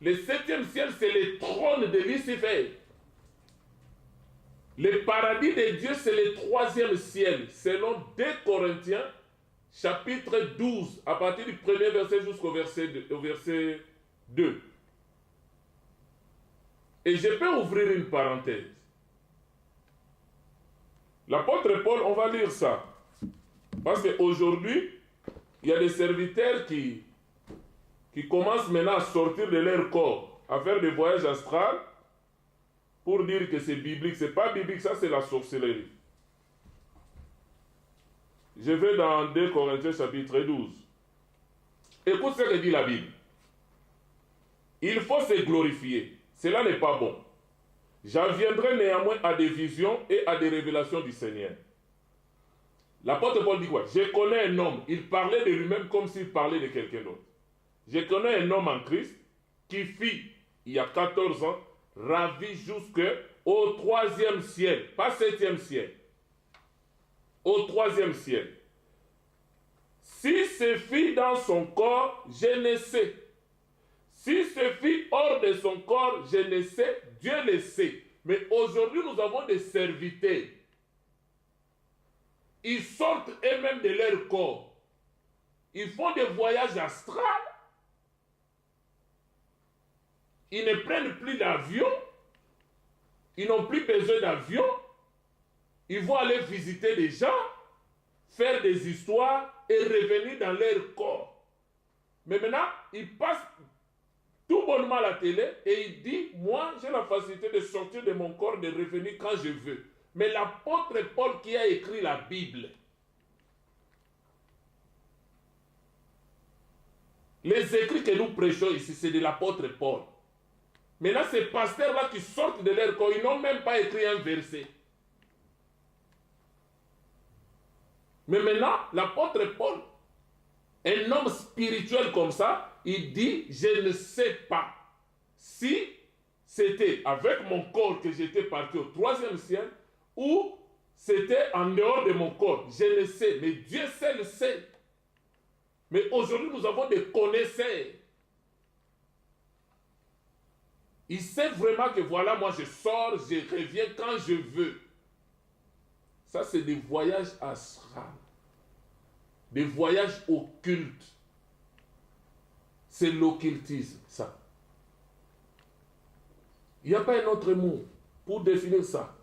Le 7e ciel, c'est le trône de Lucifer. Le paradis de Dieu, c'est le 3e ciel, selon 2 Corinthiens, chapitre 12, à partir du 1er verset jusqu'au verset 2. Et je peux ouvrir une parenthèse. L'apôtre Paul, on va lire ça. Parce qu'aujourd'hui, il y a des serviteurs qui commencent maintenant à sortir de leur corps, à faire des voyages astrales, pour dire que c'est biblique. Ce n'est pas biblique, ça c'est la sorcellerie. Je vais dans 2 Corinthiens chapitre 12. Écoute ce que dit la Bible. Il faut se glorifier. Cela n'est pas bon. J'en viendrai néanmoins à des visions et à des révélations du Seigneur. L'apôtre Paul dit quoi? Je connais un homme. Il parlait de lui-même comme s'il parlait de quelqu'un d'autre. Je connais un homme en Christ qui fit, il y a 14 ans, ravi jusqu'au 3e ciel. Pas 7e ciel. Au 3e ciel. Si ce fit dans son corps, je ne sais. Si ce fit hors de son corps, je ne sais, Dieu le sait. Mais aujourd'hui, nous avons des serviteurs. Ils sortent eux-mêmes de leur corps. Ils font des voyages astrales. Ils ne prennent plus d'avion. Ils n'ont plus besoin d'avion. Ils vont aller visiter des gens, faire des histoires et revenir dans leur corps. Mais maintenant, ils passent tout bonnement à la télé et il dit, moi j'ai la facilité de sortir de mon corps, de revenir quand je veux. Mais l'apôtre Paul qui a écrit la Bible, Les écrits que nous prêchons ici, c'est de l'apôtre Paul. Maintenant, ces pasteurs-là qui sortent de leur corps, ils n'ont même pas écrit un verset. Mais maintenant, l'apôtre Paul, un homme spirituel comme ça, il dit, je ne sais pas si c'était avec mon corps que j'étais parti au 3e ciel ou c'était en dehors de mon corps. Je ne sais, mais Dieu seul le sait. Mais aujourd'hui, nous avons des connaisseurs. Il sait vraiment que voilà, moi je sors, je reviens quand je veux. Ça, c'est des voyages astrales. Des voyages occultes. C'est l'occultisme, ça. Il n'y a pas un autre mot pour définir ça.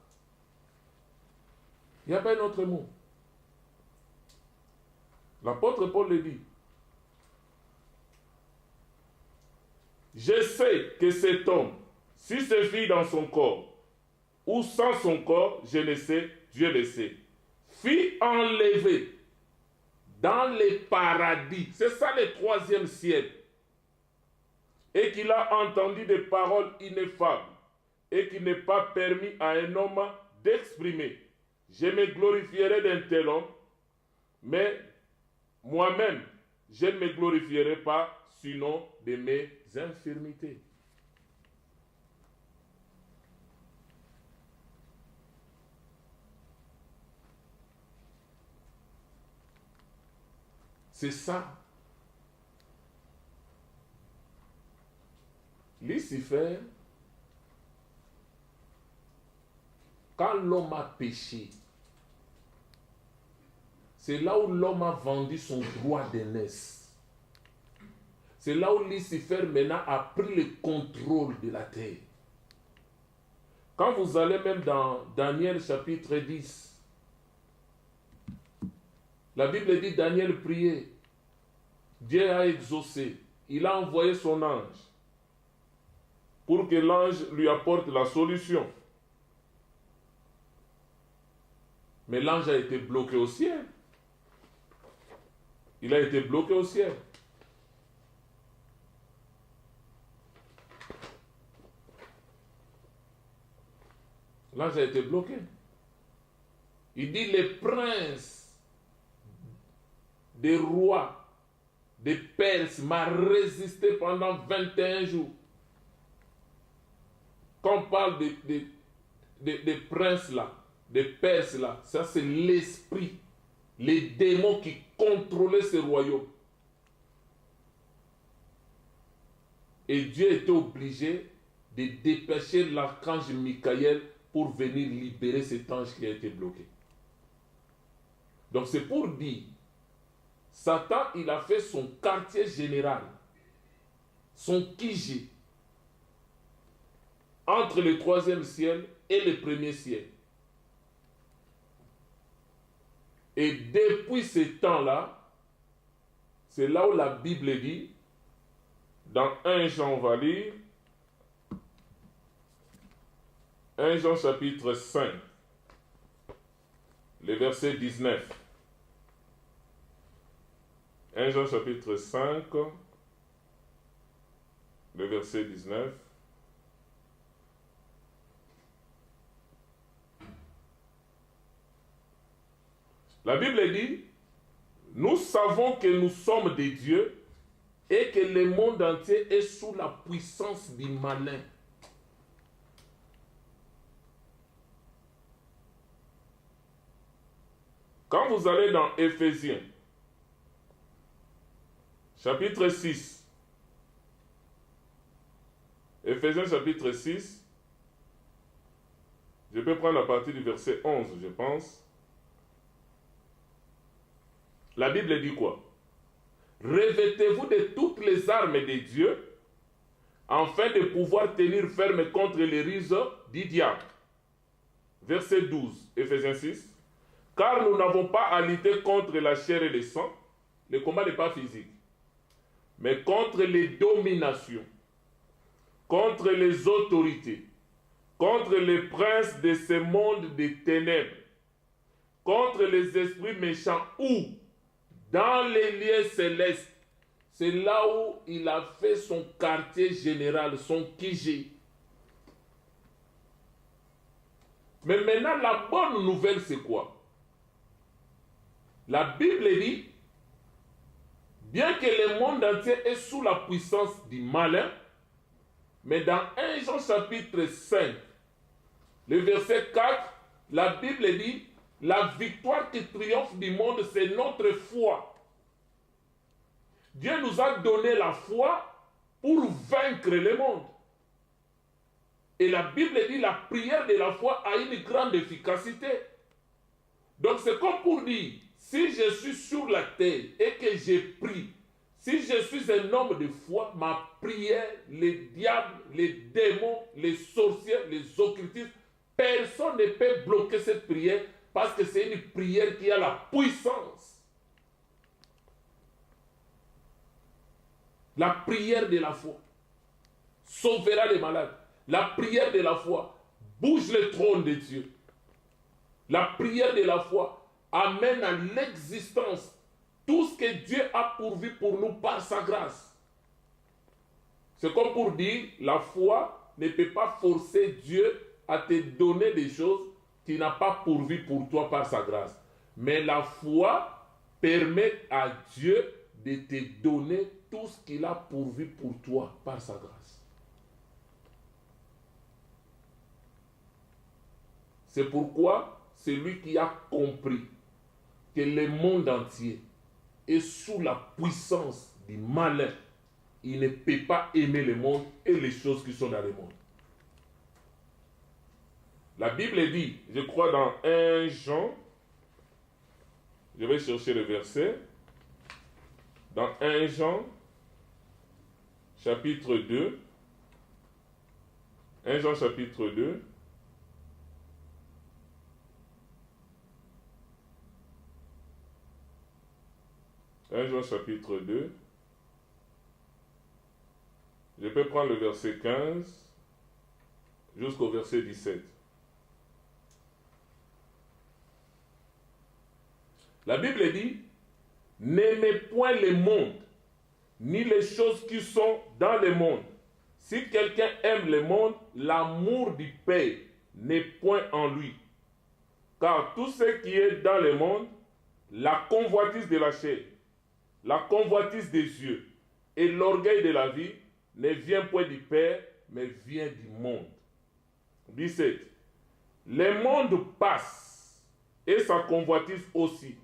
Il n'y a pas un autre mot. L'apôtre Paul le dit. Je sais que cet homme, si se vit dans son corps ou sans son corps, je ne sais, Dieu le sait, fut enlevé dans les paradis, c'est ça le 3e ciel, et qu'il a entendu des paroles ineffables, et qu'il n'est pas permis à un homme d'exprimer. Je me glorifierai d'un tel homme, mais moi-même, je ne me glorifierai pas, sinon de mes infirmités. C'est ça. Lucifer, quand l'homme a péché, c'est là où l'homme a vendu son droit d'aînesse. C'est là où Lucifer maintenant a pris le contrôle de la terre. Quand vous allez même dans Daniel chapitre 10, la Bible dit Daniel priait. Dieu a exaucé. Il a envoyé son ange pour que l'ange lui apporte la solution. Mais l'ange a été bloqué au ciel. Il a été bloqué au ciel. L'ange a été bloqué. Il dit les princes des rois des Perses m'a résisté pendant 21 jours. Quand on parle des princes là, des Perses là, ça c'est l'esprit, les démons qui contrôlaient ce royaume. Et Dieu était obligé de dépêcher l'archange Michael pour venir libérer cet ange qui a été bloqué. Donc c'est pour dire, Satan, il a fait son quartier général, son QG, entre le 3e ciel et le 1er ciel. Et depuis ce temps-là, c'est là où la Bible dit, dans 1 Jean, on va lire, 1 Jean chapitre 5, le verset 19. 1 Jean chapitre 5, le verset 19. La Bible dit, nous savons que nous sommes des dieux et que le monde entier est sous la puissance du malin. Quand vous allez dans Éphésiens, chapitre 6, Éphésiens chapitre 6, je peux prendre à partir du verset 11, je pense. La Bible dit quoi? Revêtez-vous de toutes les armes de Dieu, afin de pouvoir tenir ferme contre les ruses du diable. Verset 12, Éphésiens 6. Car nous n'avons pas à lutter contre la chair et le sang, le combat n'est pas physique, mais contre les dominations, contre les autorités, contre les princes de ce monde des ténèbres, contre les esprits méchants ou dans les lieux célestes. C'est là où il a fait son quartier général, son QG. Mais maintenant, la bonne nouvelle, c'est quoi? La Bible dit, bien que le monde entier est sous la puissance du malin, mais dans 1 Jean chapitre 5, le verset 4, la Bible dit, la victoire qui triomphe du monde, c'est notre foi. Dieu nous a donné la foi pour vaincre le monde. Et la Bible dit, la prière de la foi a une grande efficacité. Donc c'est comme pour dire, si je suis sur la terre et que j'ai prie, si je suis un homme de foi, ma prière, les diables, les démons, les sorciers, les occultistes, personne ne peut bloquer cette prière parce que c'est une prière qui a la puissance. La prière de la foi sauvera les malades. La prière de la foi bouge le trône de Dieu. La prière de la foi amène à l'existence tout ce que Dieu a pourvu pour nous par sa grâce. C'est comme pour dire, la foi ne peut pas forcer Dieu à te donner des choses qu'il n'a pas pourvues pour toi par sa grâce. Mais la foi permet à Dieu de te donner tout ce qu'il a pourvu pour toi par sa grâce. C'est pourquoi celui qui a compris que le monde entier est sous la puissance du malin, il ne peut pas aimer le monde et les choses qui sont dans le monde. La Bible dit, je crois dans 1 Jean, je vais chercher le verset, dans 1 Jean, chapitre 2, 1 Jean chapitre 2, Jean chapitre 2, je peux prendre le verset 15 jusqu'au verset 17. La Bible dit, n'aimez point le monde, ni les choses qui sont dans le monde. Si quelqu'un aime le monde, l'amour du Père n'est point en lui. Car tout ce qui est dans le monde, la convoitise de la chair, la convoitise des yeux et l'orgueil de la vie ne vient point du Père, mais vient du monde. 17. Le monde passe et sa convoitise aussi,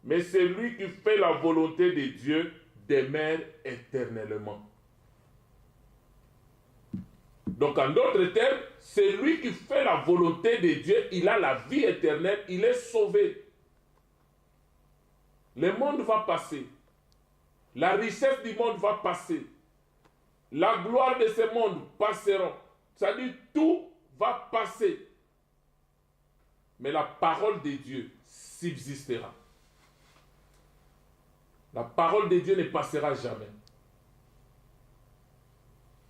mais celui qui fait la volonté de Dieu demeure éternellement. Donc en d'autres termes, celui qui fait la volonté de Dieu, il a la vie éternelle, il est sauvé. Le monde va passer. La richesse du monde va passer. La gloire de ce monde passera. C'est-à-dire tout va passer. Mais la parole de Dieu subsistera. La parole de Dieu ne passera jamais.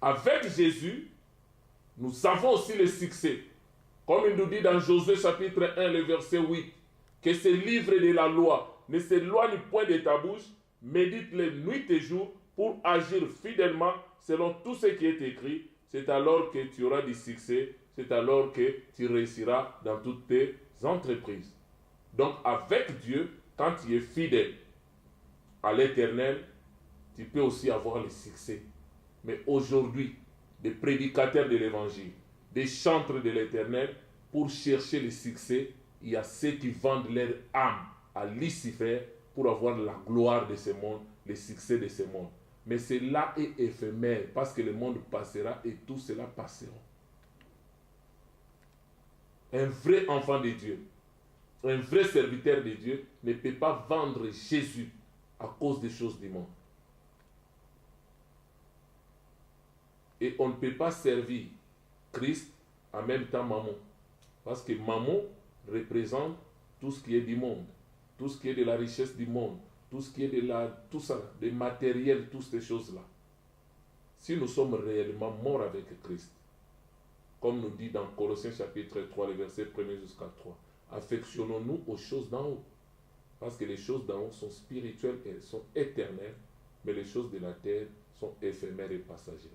Avec Jésus, nous avons aussi le succès. Comme il nous dit dans Josué chapitre 1, le verset 8, que ce livre de la loi ne s'éloigne point de ta bouche, médite-le nuit et jour pour agir fidèlement selon tout ce qui est écrit. C'est alors que tu auras du succès, c'est alors que tu réussiras dans toutes tes entreprises. Donc avec Dieu, quand tu es fidèle à l'Éternel, tu peux aussi avoir le succès. Mais aujourd'hui, des prédicateurs de l'Évangile, des chantres de l'Éternel, pour chercher le succès, il y a ceux qui vendent leur âme à Lucifer pour avoir la gloire de ce monde, le succès de ce monde. Mais cela est éphémère parce que le monde passera et tout cela passera. Un vrai enfant de Dieu, un vrai serviteur de Dieu ne peut pas vendre Jésus à cause des choses du monde. Et on ne peut pas servir Christ en même temps Mammon. Parce que Mammon représente tout ce qui est du monde, tout ce qui est de la richesse du monde, tout ce qui est de tout ça, des matériels, toutes ces choses-là. Si nous sommes réellement morts avec Christ, comme nous dit dans Colossiens chapitre 3, les versets 1 jusqu'à 3, affectionnons-nous aux choses d'en haut. Parce que les choses d'en haut sont spirituelles et elles sont éternelles. mais les choses de la terre sont éphémères et passagères.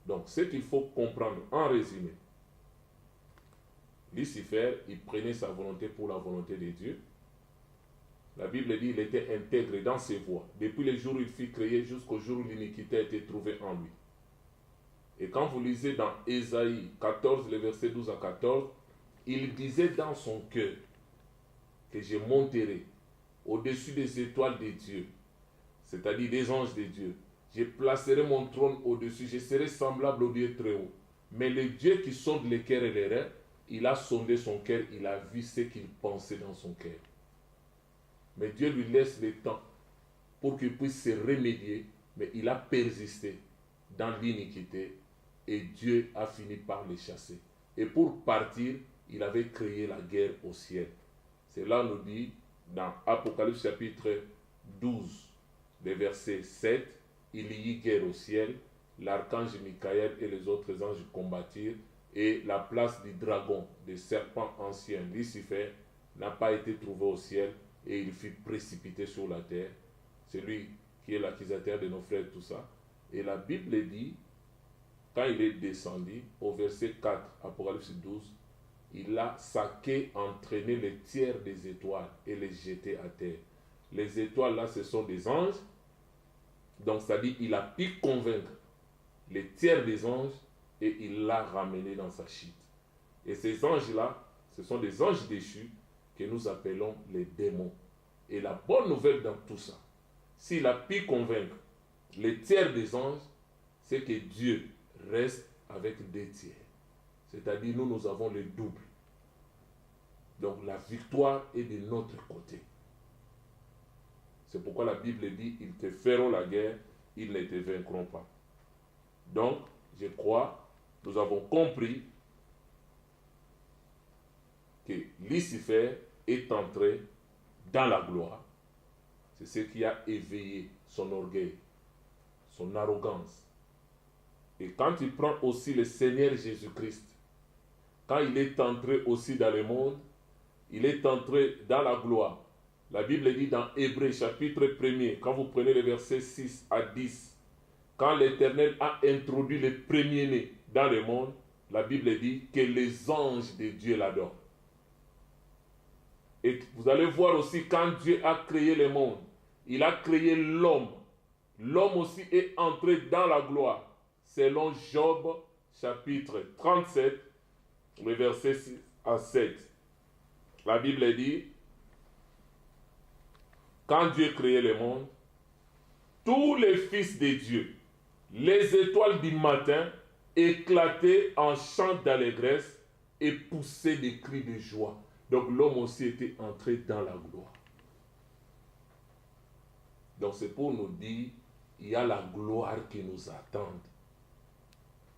Donc, ce qu'il faut comprendre en résumé, Lucifer, il prenait sa volonté pour la volonté de Dieu. La Bible dit qu'il était intègre dans ses voies, depuis le jour où il fut créé jusqu'au jour où l'iniquité a été trouvée en lui. Et quand vous lisez dans Ésaïe 14, les versets 12 à 14, il disait dans son cœur que je monterai au-dessus des étoiles de Dieu, c'est-à-dire des anges de Dieu. Je placerai mon trône au-dessus, je serai semblable au Dieu très haut. Mais le Dieu qui sonde les cœurs et les reins, il a sondé son cœur, il a vu ce qu'il pensait dans son cœur. Mais Dieu lui laisse le temps pour qu'il puisse se remédier, mais il a persisté dans l'iniquité et Dieu a fini par le chasser. Et pour partir, il avait créé la guerre au ciel. Cela nous dit dans Apocalypse chapitre 12, les versets 7, il y eut guerre au ciel, l'archange Michael et les autres anges combattirent, et la place du dragon, du serpent ancien, Lucifer, n'a pas été trouvée au ciel, et il fut précipité sur la terre. C'est lui qui est l'accusateur de nos frères, tout ça. Et la Bible dit, quand il est descendu, au verset 4, Apocalypse 12, il a saqué, entraîné les tiers des étoiles et les jeté à terre. Les étoiles là, ce sont des anges. Donc ça dit, il a pu convaincre les tiers des anges et il l'a ramené dans sa chute. Et ces anges-là, ce sont des anges déchus que nous appelons les démons. Et la bonne nouvelle dans tout ça, s'il a pu convaincre les tiers des anges, c'est que Dieu reste avec des tiers. C'est-à-dire, nous avons le double. Donc, la victoire est de notre côté. C'est pourquoi la Bible dit, ils te feront la guerre, ils ne te vaincront pas. Donc, je crois, nous avons compris que Lucifer est entré dans la gloire. C'est ce qui a éveillé son orgueil, son arrogance. Et quand il prend aussi le Seigneur Jésus-Christ, quand il est entré aussi dans le monde, il est entré dans la gloire. La Bible dit dans Hébreux chapitre 1er, quand vous prenez les versets 6 à 10, quand l'Éternel a introduit le premier-né dans le monde, la Bible dit que les anges de Dieu l'adorent. Et vous allez voir aussi quand Dieu a créé le monde, il a créé l'homme. L'homme aussi est entré dans la gloire. Selon Job chapitre 37, le verset 6 à 7. La Bible dit, quand Dieu créait le monde, tous les fils de Dieu, les étoiles du matin, éclataient en chants d'allégresse et poussaient des cris de joie. Donc l'homme aussi était entré dans la gloire. Donc c'est pour nous dire, il y a la gloire qui nous attend.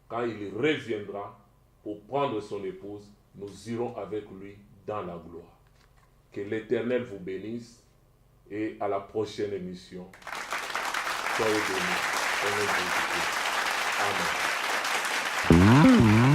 Quand il reviendra pour prendre son épouse, nous irons avec lui dans la gloire. Que l'Éternel vous bénisse et à la prochaine émission. Soyez bénis. Amen.